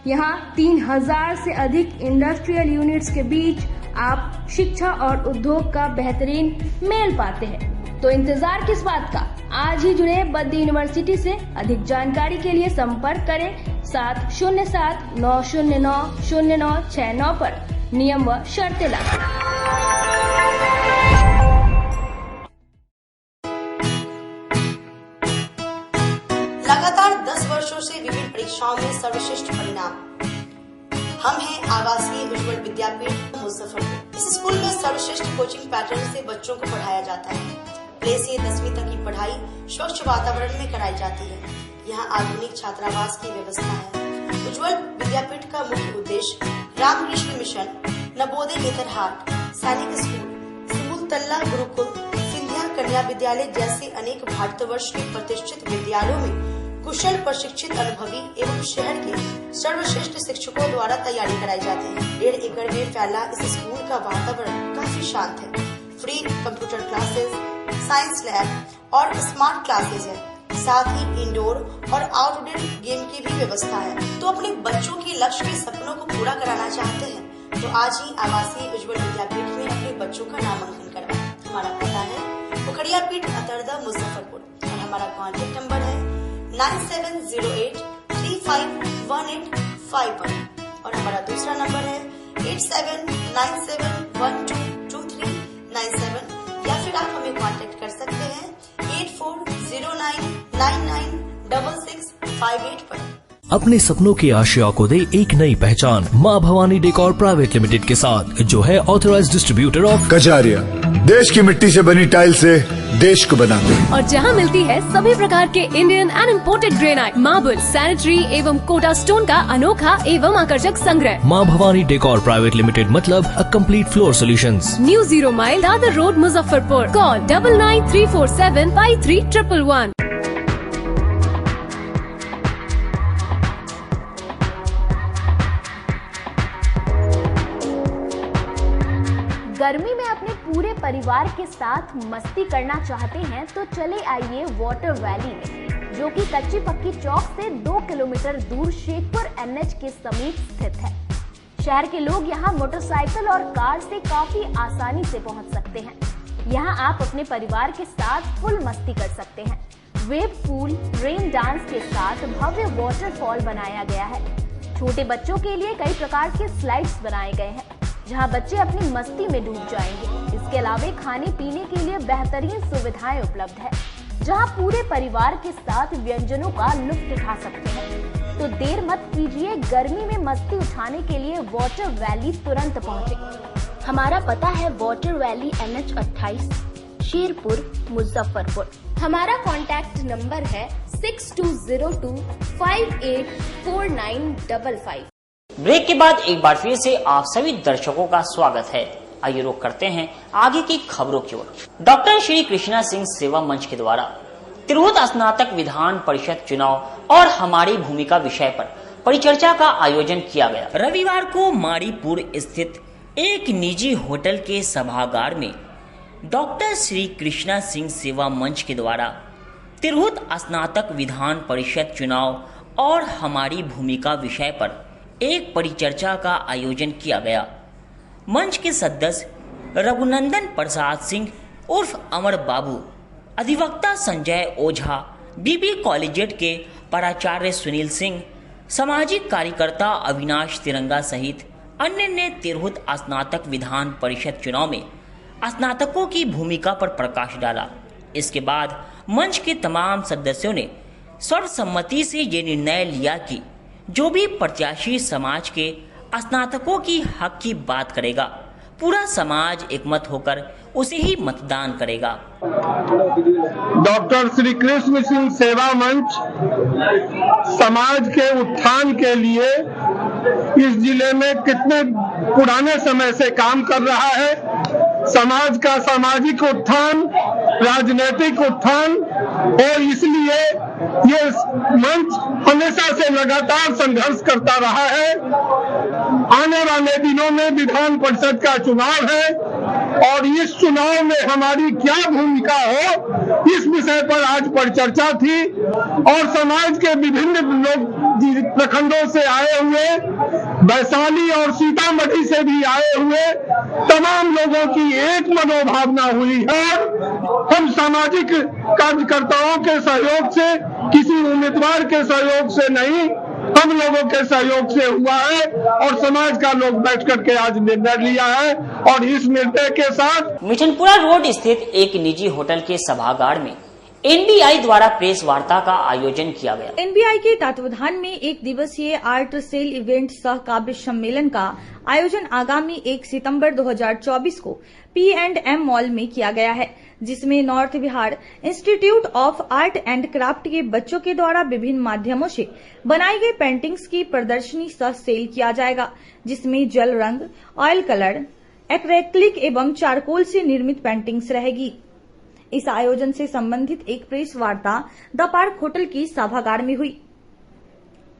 Speaker 1: यहाँ 3,000 से अधिक इंडस्ट्रियल यूनिट्स के बीच आप शिक्षा और उद्योग का बेहतरीन मेल पाते हैं। तो इंतजार किस बात का, आज ही जुड़े बद यूनिवर्सिटी से। अधिक जानकारी के लिए संपर्क करें 7079090969 पर। नियम व शर्तें लागू।
Speaker 5: लगातार 10 वर्षों से विभिन्न परीक्षाओं में सर्वश्रेष्ठ परिणाम। हम हैं आवासीय उज्ज्वल विद्यापीठ मुजफ्फरपुर। इस स्कूल में सर्वश्रेष्ठ कोचिंग पैटर्न से बच्चों को पढ़ाया जाता है। प्ले से 10वीं तक की पढ़ाई स्वच्छ वातावरण में कराई जाती है। यहाँ आधुनिक छात्रावास की व्यवस्था है। उज्ज्वल विद्यापीठ का मुख्य उद्देश्य रामकृष्ण मिशन, नवोदय नेतरहाट, सैनिक स्कूल, सिमुलतल्ला गुरुकुल, सिंधिया कन्या विद्यालय जैसे अनेक भारतवर्ष के प्रतिष्ठित विद्यालयों में कुशल प्रशिक्षित अनुभवी एवं शहर के सर्वश्रेष्ठ शिक्षकों द्वारा तैयारी कराई जाती है। 1.5 एकड़ में फैला इस स्कूल का वातावरण काफी शांत है। Free computer classes, science lab और स्मार्ट क्लासेस है। साथ ही इंडोर और आउटडोर गेम की भी व्यवस्था है। तो अपने बच्चों के लक्ष्य के सपनों को पूरा कराना चाहते हैं तो आज ही आवासीय उज्ज्वल विद्यापीठ में अपने बच्चों का नामांकन करवाएं। हमारा पता है पोखरिया पीठ अतरदा मुजफ्फरपुर और हमारा कॉन्टेक्ट नंबर है 9708 351851 और हमारा दूसरा नंबर है 8797122397 या फिर आप हमें कांटेक्ट कर सकते हैं 8409996658 पर।
Speaker 6: अपने सपनों की आशिया को दे एक नई पहचान माँ भवानी डेकोर प्राइवेट लिमिटेड के साथ, जो है ऑथराइज्ड डिस्ट्रीब्यूटर ऑफ
Speaker 23: कजारिया। देश की मिट्टी से बनी टाइल से देश को बनाते हैं।
Speaker 24: और जहाँ मिलती है सभी प्रकार के Indian and imported granite, marble, sanitary एवं कोटा स्टोन का अनोखा एवं आकर्षक संग्रह।
Speaker 6: माँ भवानी डेकोर प्राइवेट लिमिटेड मतलब a complete floor solutions.
Speaker 24: New 0 mile Dadar road Muzaffarpur. Call 9934753111।
Speaker 1: गर्मी में अपने पूरे परिवार के साथ मस्ती करना चाहते हैं तो चले आइए वाटर वैली में, जो कि कच्ची पक्की चौक से 2 किलोमीटर दूर शेखपुर NH के समीप स्थित है। शहर के लोग यहाँ मोटरसाइकिल और कार से काफी आसानी से पहुँच सकते हैं। यहाँ आप अपने परिवार के साथ फुल मस्ती कर सकते हैं। वेव पूल, रेन डांस के साथ भव्य वाटरफॉल बनाया गया है। छोटे बच्चों के लिए कई प्रकार के स्लाइड्स बनाए गए हैं, जहां बच्चे अपनी मस्ती में डूब जाएंगे। इसके अलावा खाने पीने के लिए बेहतरीन सुविधाएं उपलब्ध है, जहां पूरे परिवार के साथ व्यंजनों का लुत्फ उठा सकते हैं। तो देर मत कीजिए, गर्मी में मस्ती उठाने के लिए वाटर वैली तुरंत पहुंचे। हमारा पता है water valley NH 28, Sherpur, Muzaffarpur. हमारा कॉन्टैक्ट नंबर है 6202584955।
Speaker 2: ब्रेक के बाद एक बार फिर से आप सभी दर्शकों का स्वागत है। आइए रुक करते हैं आगे की खबरों की ओर। डॉक्टर श्री कृष्णा सिंह सेवा मंच के द्वारा तिरहुत स्नातक विधान परिषद चुनाव और हमारी भूमिका विषय पर परिचर्चा का आयोजन किया गया। रविवार को मारीपुर स्थित एक निजी होटल के सभागार में डॉक्टर श्री कृष्णा सिंह सेवा मंच के द्वारा तिरहुत स्नातक विधान परिषद चुनाव और हमारी भूमिका विषय पर एक परिचर्चा का आयोजन किया गया। मंच के सदस्य रघुनंदन प्रसाद सिंह उर्फ अमर बाबू, अधिवक्ता संजय ओझा, बीबी कॉलेजिएट के प्राचार्य सुनील सिंह, सामाजिक कार्यकर्ता अविनाश तिरंगा सहित अन्य ने तिरहुत स्नातक विधान परिषद चुनाव में स्नातकों की भूमिका पर प्रकाश डाला। इसके बाद मंच के तमाम सदस्यों ने सर्वसम्मति से ये निर्णय लिया कि जो भी प्रत्याशी समाज के स्नातकों की हक की बात करेगा, पूरा समाज एकमत होकर उसे ही मतदान करेगा।
Speaker 7: डॉक्टर श्री कृष्ण सिंह सेवा मंच समाज के उत्थान के लिए इस जिले में कितने पुराने समय से काम कर रहा है। समाज का सामाजिक उत्थान, राजनीतिक उत्थान, और इसलिए ये मंच हमेशा से लगातार संघर्ष करता रहा है। आने वाले दिनों में विधान परिषद का चुनाव है और इस चुनाव में हमारी क्या भूमिका हो, इस विषय पर आज परिचर्चा थी और समाज के विभिन्न लोग प्रखंडों से आए हुए, वैशाली और सीतामढ़ी से भी आए हुए तमाम लोगों की एक मनोभावना हुई है। हम सामाजिक कार्यकर्ताओं के सहयोग से, किसी उम्मीदवार के सहयोग से नहीं, हम लोगों के सहयोग से हुआ है और समाज का लोग बैठ करके आज निर्णय लिया है। और इस निर्णय के साथ
Speaker 2: मिठनपुरा रोड स्थित एक निजी होटल के सभागार में एनबीआई द्वारा प्रेस वार्ता का आयोजन किया गया।
Speaker 12: एनबीआई के तत्वावधान में एक दिवसीय आर्ट सेल इवेंट सह काव्य सम्मेलन का आयोजन आगामी 1 सितंबर 2024 को P&M मॉल में किया गया है, जिसमें north Bihar institute of art and craft के बच्चों के द्वारा विभिन्न माध्यमों से बनाई गई पेंटिंग्स की प्रदर्शनी सह सेल किया जाएगा, जिसमें जल रंग, ऑयल कलर, एक्रेलिक एवं चारकोल से निर्मित पेंटिंग्स रहेगी। इस आयोजन से संबंधित एक प्रेस वार्ता द पार्क होटल की सभागार में हुई।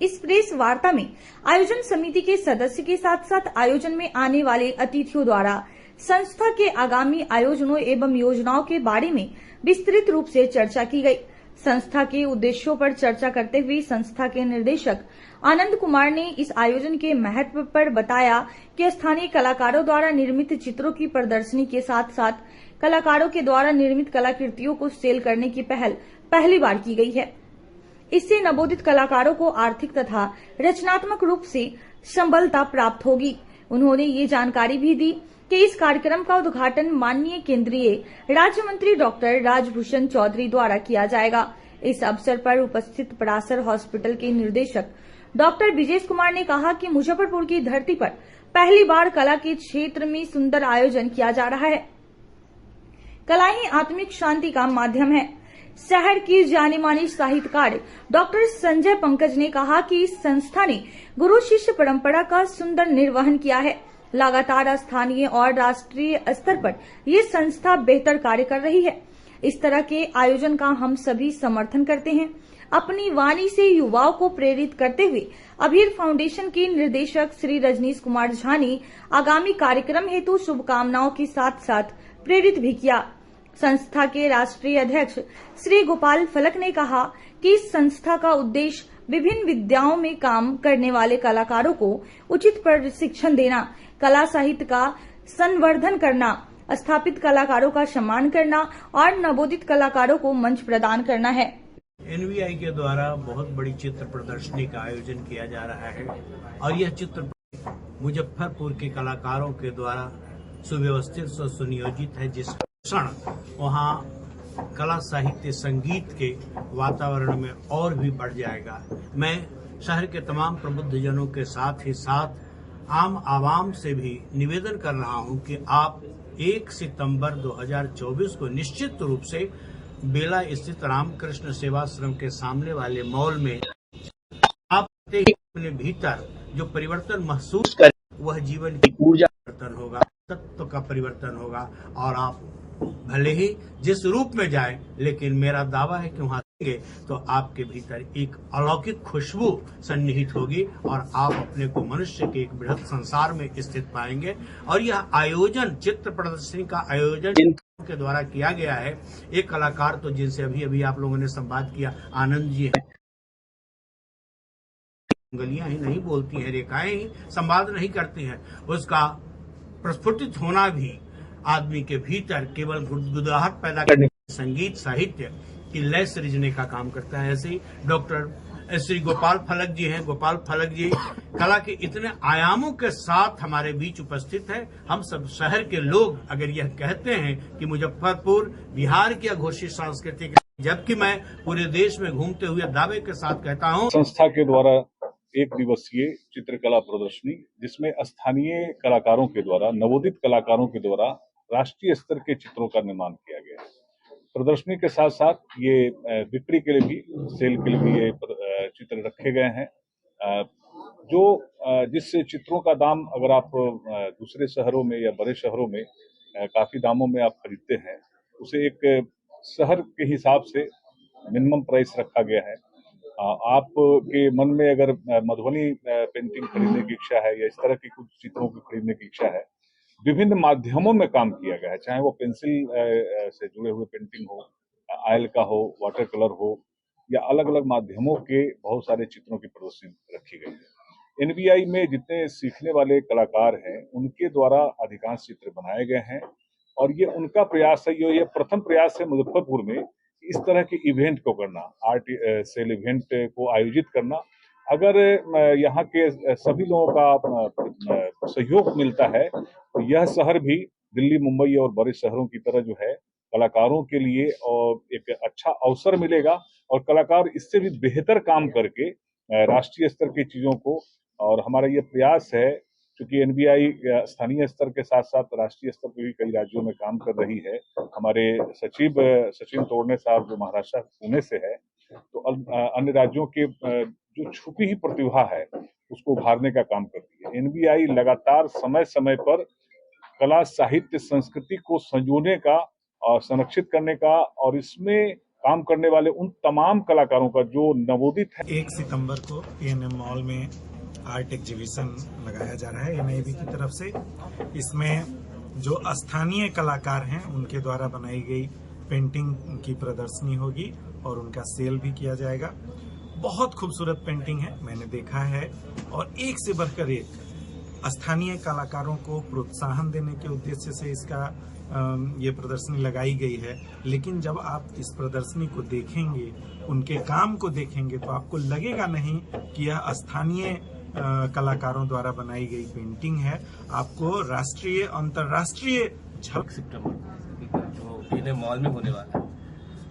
Speaker 12: इस प्रेस वार्ता में आयोजन समिति के सदस्य के साथ साथ आयोजन में आने वाले अतिथियों द्वारा संस्था के आगामी आयोजनों एवं योजनाओं के बारे में विस्तृत रूप से चर्चा की गई। संस्था के उद्देश्यों पर चर्चा करते हुए संस्था के निदेशक आनंद कुमार ने इस आयोजन के महत्व पर बताया कि स्थानीय कलाकारों द्वारा निर्मित चित्रों की प्रदर्शनी के साथ साथ कलाकारों के द्वारा निर्मित कलाकृतियों को सेल करने की पहली बार की गई है। इससे नवोदित कलाकारों को आर्थिक तथा रचनात्मक रूप से संबलता प्राप्त होगी। उन्होंने ये जानकारी भी दी कि इस कार्यक्रम का उद्घाटन माननीय केंद्रीय राज्य मंत्री डॉक्टर राजभूषण चौधरी द्वारा किया जाएगा। इस अवसर पर उपस्थित परासर हॉस्पिटल के निदेशक डॉक्टर विजेश कुमार ने कहा कि मुजफ्फरपुर की धरती पर पहली बार कला के क्षेत्र में सुंदर आयोजन किया जा रहा है। कला ही आत्मिक शांति का माध्यम है। शहर की जानी मानी साहित्यकार डॉक्टर संजय पंकज ने कहा कि इस संस्था ने गुरु शिष्य परंपरा का सुंदर निर्वहन किया है। लगातार स्थानीय और राष्ट्रीय स्तर पर ये संस्था बेहतर कार्य कर रही है। इस तरह के आयोजन का हम सभी समर्थन करते हैं। अपनी वाणी से युवाओं को प्रेरित करते हुए अभीर फाउंडेशन के निर्देशक श्री रजनीश कुमार झा ने आगामी कार्यक्रम हेतु शुभकामनाओं के साथ साथ प्रेरित भी किया। संस्था के राष्ट्रीय अध्यक्ष श्री गोपाल फलक ने कहा कि इस संस्था का उद्देश्य विभिन्न विद्याओं में काम करने वाले कलाकारों को उचित प्रशिक्षण देना, कला साहित्य का संवर्धन करना, स्थापित कलाकारों का सम्मान करना और नवोदित कलाकारों को मंच प्रदान करना है।
Speaker 18: एनबीआई के द्वारा बहुत बड़ी चित्र प्रदर्शनी का आयोजन किया जा रहा है और यह चित्र मुजफ्फरपुर के कलाकारों के द्वारा सुव्यवस्थित व सुनियोजित है, जिस क्षण वहाँ कला साहित्य संगीत के वातावरण में और भी बढ़ जाएगा। मैं शहर के तमाम प्रबुद्धजनों के साथ ही साथ आम आवाम से भी निवेदन कर रहा हूं कि आप 1 सितंबर 2024 को निश्चित रूप से बेला स्थित रामकृष्ण सेवाश्रम के सामने वाले मॉल में आप अपने भीतर जो परिवर्तन महसूस करें, वह जीवन की ऊर्जा परिवर्तन होगा, तत्व का परिवर्तन होगा और आप भले ही जिस रूप में जाएं, लेकिन मेरा दावा है कि वहां जाएंगे तो आपके भीतर एक अलौकिक खुशबू सन्निहित होगी और आप अपने को मनुष्य के एक बृहद संसार में स्थित पाएंगे। और यह आयोजन, चित्र प्रदर्शनी का आयोजन जिनके द्वारा किया गया है, एक कलाकार तो जिनसे अभी आप लोगों ने संवाद किया, आनंद जी है। गलियां ही नहीं बोलती हैं, रेखाएं ही संवाद नहीं करती हैं, उसका प्रस्फुटित होना भी आदमी के भीतर केवल गुदगुदाहट पैदा करने, संगीत साहित्य की लय सृजने का काम करता है। ऐसे ही डॉक्टर श्री गोपाल फलक जी हैं। गोपाल फलक जी कला के इतने आयामों के साथ हमारे बीच उपस्थित है। हम सब शहर के लोग अगर यह कहते हैं कि मुजफ्फरपुर बिहार की अघोषित सांस्कृतिक, जबकि मैं पूरे देश में घूमते हुए दावे के साथ कहता हूँ,
Speaker 8: संस्था के द्वारा
Speaker 3: एक दिवसीय चित्रकला प्रदर्शनी, जिसमें स्थानीय कलाकारों के द्वारा, नवोदित कलाकारों के द्वारा राष्ट्रीय स्तर के चित्रों का निर्माण किया गया है। प्रदर्शनी के साथ साथ ये बिक्री के लिए भी, सेल के लिए भी ये चित्र रखे गए हैं। जिस चित्रों का दाम अगर आप दूसरे शहरों में या बड़े शहरों में काफी दामों में आप खरीदते हैं, उसे एक शहर के हिसाब से मिनिमम प्राइस रखा गया है। आपके मन में अगर मधुबनी पेंटिंग खरीदने की इच्छा है या इस तरह की कुछ चित्रों को खरीदने की इच्छा है, विभिन्न माध्यमों में काम किया गया है, चाहे वो पेंसिल से जुड़े हुए पेंटिंग हो, ऑयल का हो, वाटर कलर हो, या अलग अलग माध्यमों के बहुत सारे चित्रों की प्रदर्शनी रखी गई है। एनबीआई में जितने सीखने वाले कलाकार हैं, उनके द्वारा अधिकांश चित्र बनाए गए हैं और ये उनका प्रयास है, ये प्रथम प्रयास है मुजफ्फरपुर में इस तरह के इवेंट को करना, आर्ट सेल इवेंट को आयोजित करना। अगर यहाँ के सभी लोगों का सहयोग मिलता है तो यह शहर भी दिल्ली, मुंबई और बड़े शहरों की तरह जो है कलाकारों के लिए और एक अच्छा अवसर मिलेगा और कलाकार इससे भी बेहतर काम करके राष्ट्रीय स्तर की चीजों को, और हमारा ये प्रयास है क्योंकि एनबीआई स्थानीय स्तर के साथ साथ राष्ट्रीय स्तर पर भी कई राज्यों में काम कर रही है। हमारे सचिव सचिन तोड़ने साहब जो महाराष्ट्र पुणे से है, तो अन्य राज्यों के जो छुपी ही प्रतिभा है उसको उभारने का काम करती है। एनबीआई लगातार समय समय पर कला, साहित्य, संस्कृति को संजोने का और संरक्षित करने का और इसमें काम करने वाले उन तमाम कलाकारों का जो नवोदित है।
Speaker 8: 1 सितंबर को एएनएम मॉल में आर्ट एग्जीबिशन लगाया जा रहा है एनआईबी की तरफ से। इसमें जो स्थानीय कलाकार हैं उनके द्वारा बनाई गई पेंटिंग की प्रदर्शनी होगी और उनका सेल भी किया जाएगा। बहुत खूबसूरत पेंटिंग है, मैंने देखा है, और एक से बढ़कर एक स्थानीय कलाकारों को प्रोत्साहन देने के उद्देश्य से इसका ये प्रदर्शनी लगाई गई है। लेकिन जब आप इस प्रदर्शनी को देखेंगे, उनके काम को देखेंगे, तो आपको लगेगा नहीं कि यह स्थानीय कलाकारों द्वारा बनाई गई पेंटिंग है। आपको राष्ट्रीय, अंतर्राष्ट्रीय
Speaker 9: झलक सितंबर जो एएनएम मॉल में होने वाला है,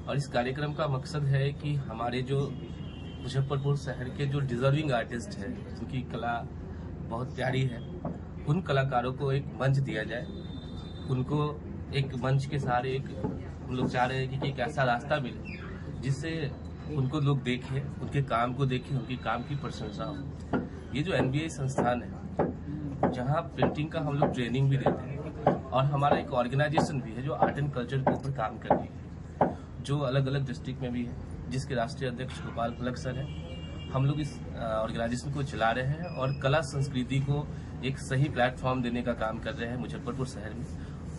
Speaker 9: और इस कार्यक्रम का मकसद है कि हमारे जो मुजफ्फरपुर शहर के जो डिजर्विंग आर्टिस्ट हैं, जिनकी कला बहुत प्यारी है, उन कलाकारों को एक मंच दिया जाए। उनको एक मंच के सहारे एक हम लोग चाह रहे हैं कि एक ऐसा रास्ता मिले जिससे उनको लोग देखें, उनके काम को देखें, उनके काम की प्रशंसा हो। ये जो एनबीआई संस्थान है, जहाँ पेंटिंग का हम लोग ट्रेनिंग भी देते हैं, और हमारा एक ऑर्गेनाइजेशन भी है जो आर्ट एंड कल्चर के ऊपर काम कर रही है, जो अलग अलग डिस्ट्रिक्ट में भी है, जिसके राष्ट्रीय अध्यक्ष गोपाल फलक सर है। हम लोग इस ऑर्गेनाइजेशन को चला रहे हैं और कला संस्कृति को एक सही प्लेटफॉर्म देने का काम कर रहे हैं मुजफ्फरपुर शहर में।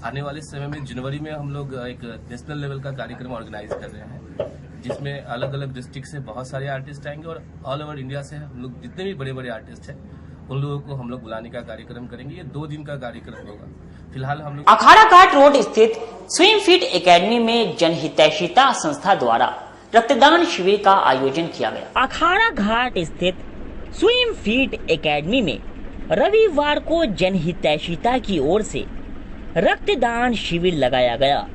Speaker 9: आने वाले समय में जनवरी में हम लोग एक नेशनल लेवल का कार्यक्रम ऑर्गेनाइज कर रहे हैं, जिसमें अलग अलग डिस्ट्रिक्ट से बहुत सारे आर्टिस्ट आएंगे और ऑल ओवर इंडिया से हम लोग जितने भी बड़े बड़े आर्टिस्ट हैं उन लोगों को हम लोग बुलाने का कार्यक्रम करेंगे। ये 2 दिन का कार्यक्रम होगा। फिलहाल हम लोग
Speaker 2: अखाड़ा घाट रोड स्थित स्विम फिट एकेडमी में जनहितैषिता संस्था द्वारा रक्तदान शिविर का आयोजन किया गया। अखाड़ा घाट स्थित स्विम फिट एकेडमी में रविवार को जनहितैषिता की ओर से रक्तदान शिविर लगाया गया।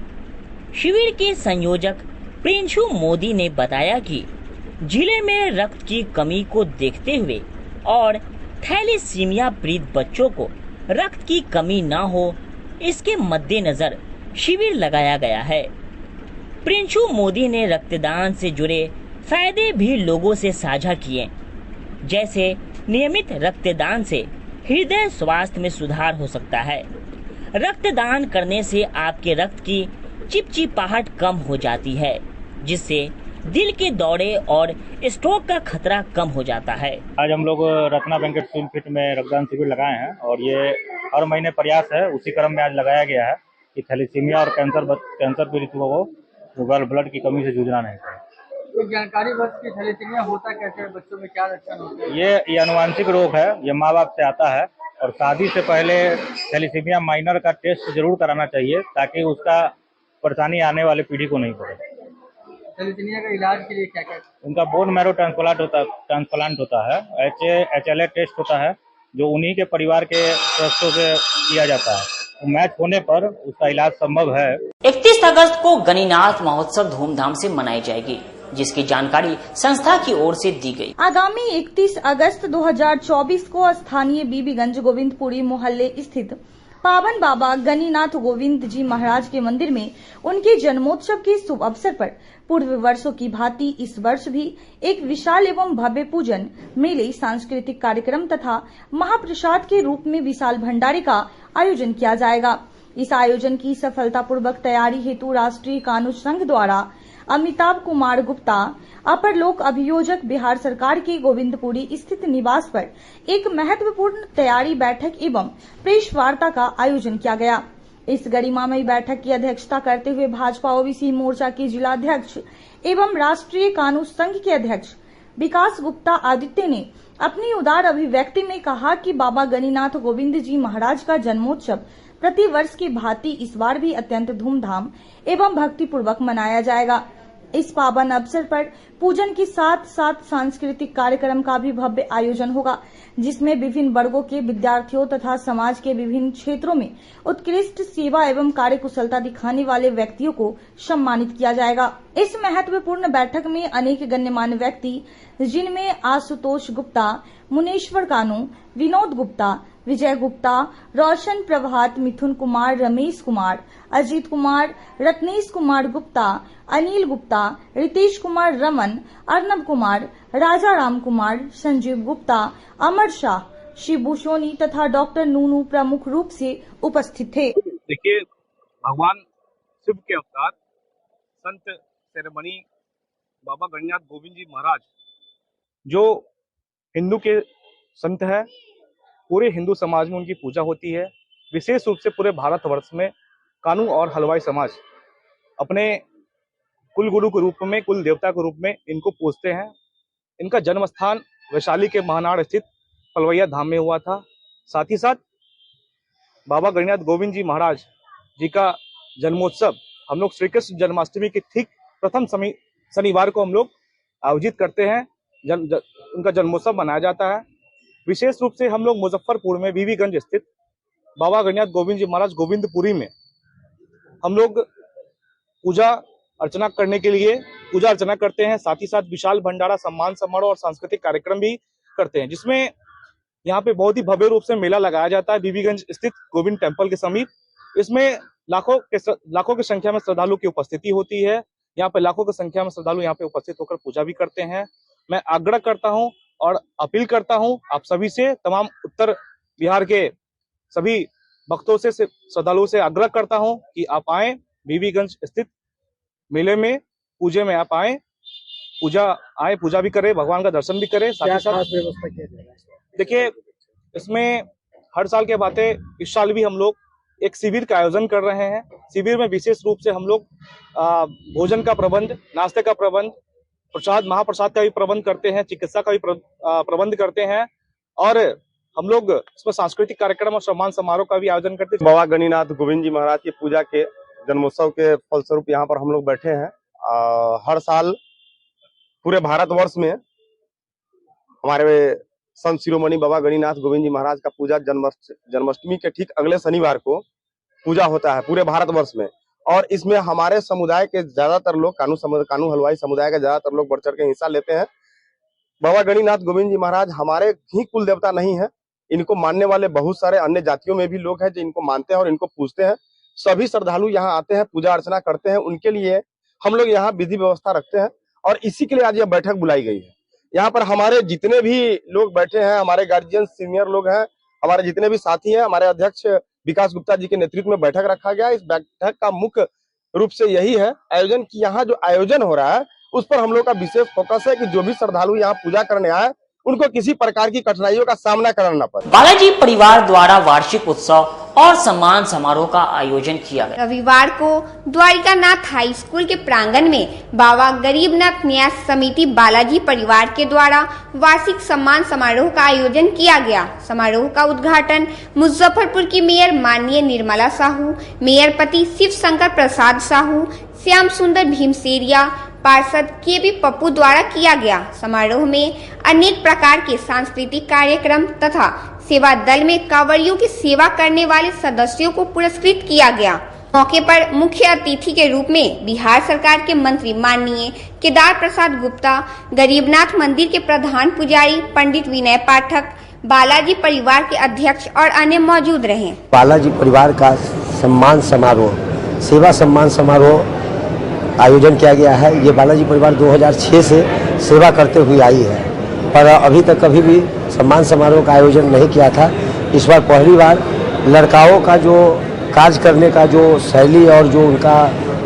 Speaker 2: शिविर के संयोजक प्रिंशु मोदी ने बताया कि जिले में रक्त की कमी को देखते हुए और थैलेसीमिया पीड़ित बच्चों को रक्त की कमी न हो, इसके मद्देनजर शिविर लगाया गया है। प्रिंशु मोदी ने रक्तदान से जुड़े फायदे भी लोगों से साझा किए, जैसे नियमित रक्तदान से हृदय स्वास्थ्य में सुधार हो सकता है। रक्तदान करने से आपके रक्त की चिपचिपाहट कम हो जाती है, जिससे दिल के दौरे और स्ट्रोक का खतरा कम हो जाता है।
Speaker 11: आज हम लोग रत्ना बैंकेट स्विम फिट में रक्तदान शिविर लगाए हैं और ये हर महीने प्रयास है, उसी क्रम में आज लगाया गया है कि थैलेसीमिया और कैंसर पीड़ित लोगों को ब्लड की कमी से जूझना नहीं पड़े।
Speaker 4: तो जानकारी बस की थैलेसीमिया होता कैसे है, बच्चों में क्या लक्षण होते हैं?
Speaker 11: ये अनुवांशिक रोग है, ये माँ बाप से आता है और शादी से पहले थैलेसीमिया माइनर का टेस्ट जरूर कराना चाहिए ताकि उसका परेशानी आने वाली पीढ़ी को नहीं पड़े।
Speaker 4: थैलेसीमिया का इलाज के लिए क्या क्या?
Speaker 11: उनका बोन मैरो ट्रांसप्लांट होता है, HLA टेस्ट होता है जो उन्हीं के परिवार के सदस्यों से किया जाता है। मैच होने पर उसका इलाज संभव है।
Speaker 2: 31 अगस्त को गणिनाथ महोत्सव धूमधाम से मनाई जाएगी। जिसकी जानकारी संस्था की ओर से दी गई।
Speaker 12: आगामी 31 अगस्त 2024 को स्थानीय बीबीगंज गोविंदपुरी मोहल्ले स्थित पावन बाबा गणिनाथ गोविंद जी महाराज के मंदिर में उनके जन्मोत्सव के शुभ अवसर पर पूर्व वर्षों की भांति इस वर्ष भी एक विशाल एवं भव्य पूजन मेले, सांस्कृतिक कार्यक्रम तथा महाप्रसाद के रूप में विशाल भंडारे का आयोजन किया जाएगा। इस आयोजन की सफलतापूर्वक तैयारी हेतु राष्ट्रीय कानून संघ द्वारा अमिताभ कुमार गुप्ता, अपर लोक अभियोजक, बिहार सरकार के गोविंदपुरी स्थित निवास पर एक महत्वपूर्ण तैयारी बैठक एवं प्रेस वार्ता का आयोजन किया गया। इस गरिमामयी बैठक की अध्यक्षता करते हुए भाजपा ओबीसी मोर्चा के जिलाध्यक्ष एवं राष्ट्रीय कानून संघ के अध्यक्ष विकास गुप्ता आदित्य ने अपनी उदार अभिव्यक्ति में कहा कि बाबा गणिनाथ गोविंद जी महाराज का जन्मोत्सव प्रति वर्ष की भांति इस बार भी अत्यंत धूमधाम एवं भक्तिपूर्वक मनाया जाएगा। इस पावन अवसर पर पूजन के साथ साथ सांस्कृतिक कार्यक्रम का भी भव्य आयोजन होगा, जिसमें विभिन्न वर्गों के विद्यार्थियों तथा समाज के विभिन्न क्षेत्रों में उत्कृष्ट सेवा एवं कार्यकुशलता दिखाने वाले व्यक्तियों को सम्मानित किया जाएगा। इस महत्वपूर्ण बैठक में अनेक गण्यमान्य व्यक्ति, जिनमें आशुतोष गुप्ता, मुनेश्वर कानू, विनोद गुप्ता, विजय गुप्ता, रोशन प्रभात, मिथुन कुमार, रमेश कुमार, अजीत कुमार, रत्नेश कुमार गुप्ता, अनिल गुप्ता, रितेश कुमार रमन, अर्नब कुमार, राजा राम कुमार, संजीव गुप्ता, अमर शाह, शिबू सोनी तथा डॉक्टर नूनू प्रमुख रूप से उपस्थित थे।
Speaker 10: देखिए, भगवान शिव के अवतार संत शिरोमणि बाबा गणिनाथ गोविंद जी महाराज जो हिंदू के संत है, पूरे हिंदू समाज में उनकी पूजा होती है। विशेष रूप से पूरे भारतवर्ष में कानू और हलवाई समाज अपने कुल गुरु के रूप में, कुल देवता के रूप में इनको पूजते हैं। इनका जन्म स्थान वैशाली के महानाड़ स्थित पलवैया धाम में हुआ था। साथ ही साथ बाबा गणिनाथ गोविंद जी महाराज जी का जन्मोत्सव हम लोग श्री कृष्ण जन्माष्टमी के ठीक प्रथम शनिवार को हम लोग आयोजित करते हैं। उनका जन्मोत्सव मनाया जाता है। विशेष रूप से हम लोग मुजफ्फरपुर में बीबीगंज स्थित बाबा गणिनाथ गोविंद जी महाराज गोविंदपुरी में हम लोग पूजा अर्चना करने के लिए पूजा अर्चना करते हैं। साथ ही साथ विशाल भंडारा, सम्मान समारोह और सांस्कृतिक कार्यक्रम भी करते हैं, जिसमें यहाँ पे बहुत ही भव्य रूप से मेला लगाया जाता है बीबीगंज स्थित गोविंद टेम्पल के समीप। इसमें लाखों की संख्या में श्रद्धालु की उपस्थिति होती है। यहाँ पे लाखों की संख्या में श्रद्धालु यहाँ पे उपस्थित होकर पूजा भी करते हैं। मैं आग्रह करता हूँ और अपील करता हूँ आप सभी से, तमाम उत्तर बिहार के सभी भक्तों से, श्रद्धालुओं से आग्रह करता हूँ कि आप आए बीबीगंज स्थित मेले में, पूजे में आप आए, पूजा भी करें, भगवान का दर्शन भी करें। साथ ही साथ व्यवस्था किया जाएगा। देखिए, इसमें हर साल के बातें, इस साल भी हम लोग एक शिविर का आयोजन कर रहे हैं। शिविर में विशेष रूप से हम लोग भोजन का प्रबंध, नाश्ते का प्रबंध, महाप्रसाद का भी प्रबंध करते हैं, चिकित्सा का भी प्रबंध करते हैं और हम लोग इसमें सांस्कृतिक कार्यक्रम और सम्मान समारोह का भी आयोजन करते हैं।
Speaker 13: बाबा गणिनाथ गोविंद जी महाराज की पूजा के जन्मोत्सव के फलस्वरूप यहाँ पर हम लोग बैठे हैं। हर साल पूरे भारतवर्ष में हमारे संत शिरोमणि बाबा गणिनाथ गोविंद जी महाराज का पूजा जन्माष्टमी के ठीक अगले शनिवार को पूजा होता है पूरे भारतवर्ष में। और इसमें हमारे समुदाय के ज्यादातर लोग, कानू हलवाई समुदाय के ज्यादातर लोग बढ़ चढ़ के हिस्सा लेते हैं। बाबा गणिनाथ गोविंद जी महाराज हमारे ही कुल देवता नहीं है, इनको मानने वाले बहुत सारे अन्य जातियों में भी लोग हैं जो इनको मानते हैं और इनको पूजते हैं। सभी श्रद्धालु यहाँ आते हैं, पूजा अर्चना करते हैं। उनके लिए हम लोग यहाँ विधि व्यवस्था रखते हैं और इसी के लिए आज यह बैठक बुलाई गई है। यहाँ पर हमारे जितने भी लोग बैठे हैं, हमारे गार्जियन सीनियर लोग हैं, हमारे जितने भी साथी हैं, हमारे अध्यक्ष विकास गुप्ता जी के नेतृत्व में बैठक रखा गया। इस बैठक का मुख्य रूप से यही है आयोजन की, यहाँ जो आयोजन हो रहा है उस पर हम लोग का विशेष फोकस है कि जो भी श्रद्धालु यहाँ पूजा करने आए उनको किसी प्रकार की कठिनाइयों का सामना करना पड़े।
Speaker 2: बालाजी परिवार द्वारा वार्षिक उत्सव और सम्मान समारोह का आयोजन किया गया।
Speaker 14: रविवार को द्वारिकानाथ हाई स्कूल के प्रांगण में बाबा गरीबनाथ न्यास समिति बालाजी परिवार के द्वारा वार्षिक सम्मान समारोह का आयोजन किया गया। समारोह का उद्घाटन मुजफ्फरपुर की मेयर माननीय निर्मला साहू, मेयर पति शिव शंकर प्रसाद साहू, श्याम सुंदर भीमसेरिया, पार्षद के पप्पू द्वारा किया गया। समारोह में अनेक प्रकार के सांस्कृतिक कार्यक्रम तथा सेवा दल में कांवड़ियों की सेवा करने वाले सदस्यों को पुरस्कृत किया गया। मौके पर मुख्य अतिथि के रूप में बिहार सरकार के मंत्री माननीय केदार प्रसाद गुप्ता, गरीबनाथ मंदिर के प्रधान पुजारी पंडित विनय पाठक, बालाजी परिवार के अध्यक्ष और अन्य मौजूद रहे।
Speaker 15: बालाजी परिवार का सम्मान समारोह, सेवा सम्मान समारोह आयोजन किया गया है। ये बालाजी परिवार 2006 से सेवा करते हुए आई है, पर अभी तक कभी भी सम्मान समारोह का आयोजन नहीं किया था। इस बार पहली बार लड़काओं का जो कार्य करने का जो शैली और जो उनका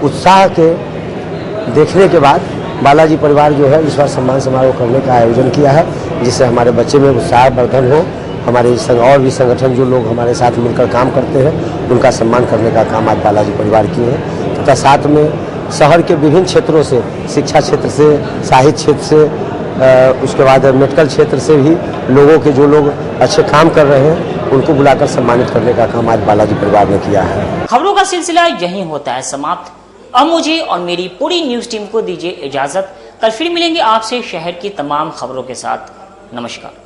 Speaker 15: उत्साह के देखने के बाद बालाजी परिवार जो है इस बार सम्मान समारोह करने का आयोजन किया है, जिससे हमारे बच्चे में उत्साह वर्धन हो। हमारे और भी संगठन जो लोग हमारे साथ मिलकर काम करते हैं उनका सम्मान करने का काम आज बालाजी परिवार किए हैं, तथा साथ में शहर के विभिन्न क्षेत्रों से, शिक्षा क्षेत्र से, साहित्य क्षेत्र से, उसके बाद मेडिकल क्षेत्र से भी लोगों के जो लोग अच्छे काम कर रहे हैं उनको बुलाकर सम्मानित करने का काम आज बालाजी परिवार ने किया है।
Speaker 2: खबरों का सिलसिला यहीं होता है समाप्त। अब मुझे और मेरी पूरी न्यूज टीम को दीजिए इजाजत। कल फिर मिलेंगे आपसे शहर की तमाम खबरों के साथ। नमस्कार।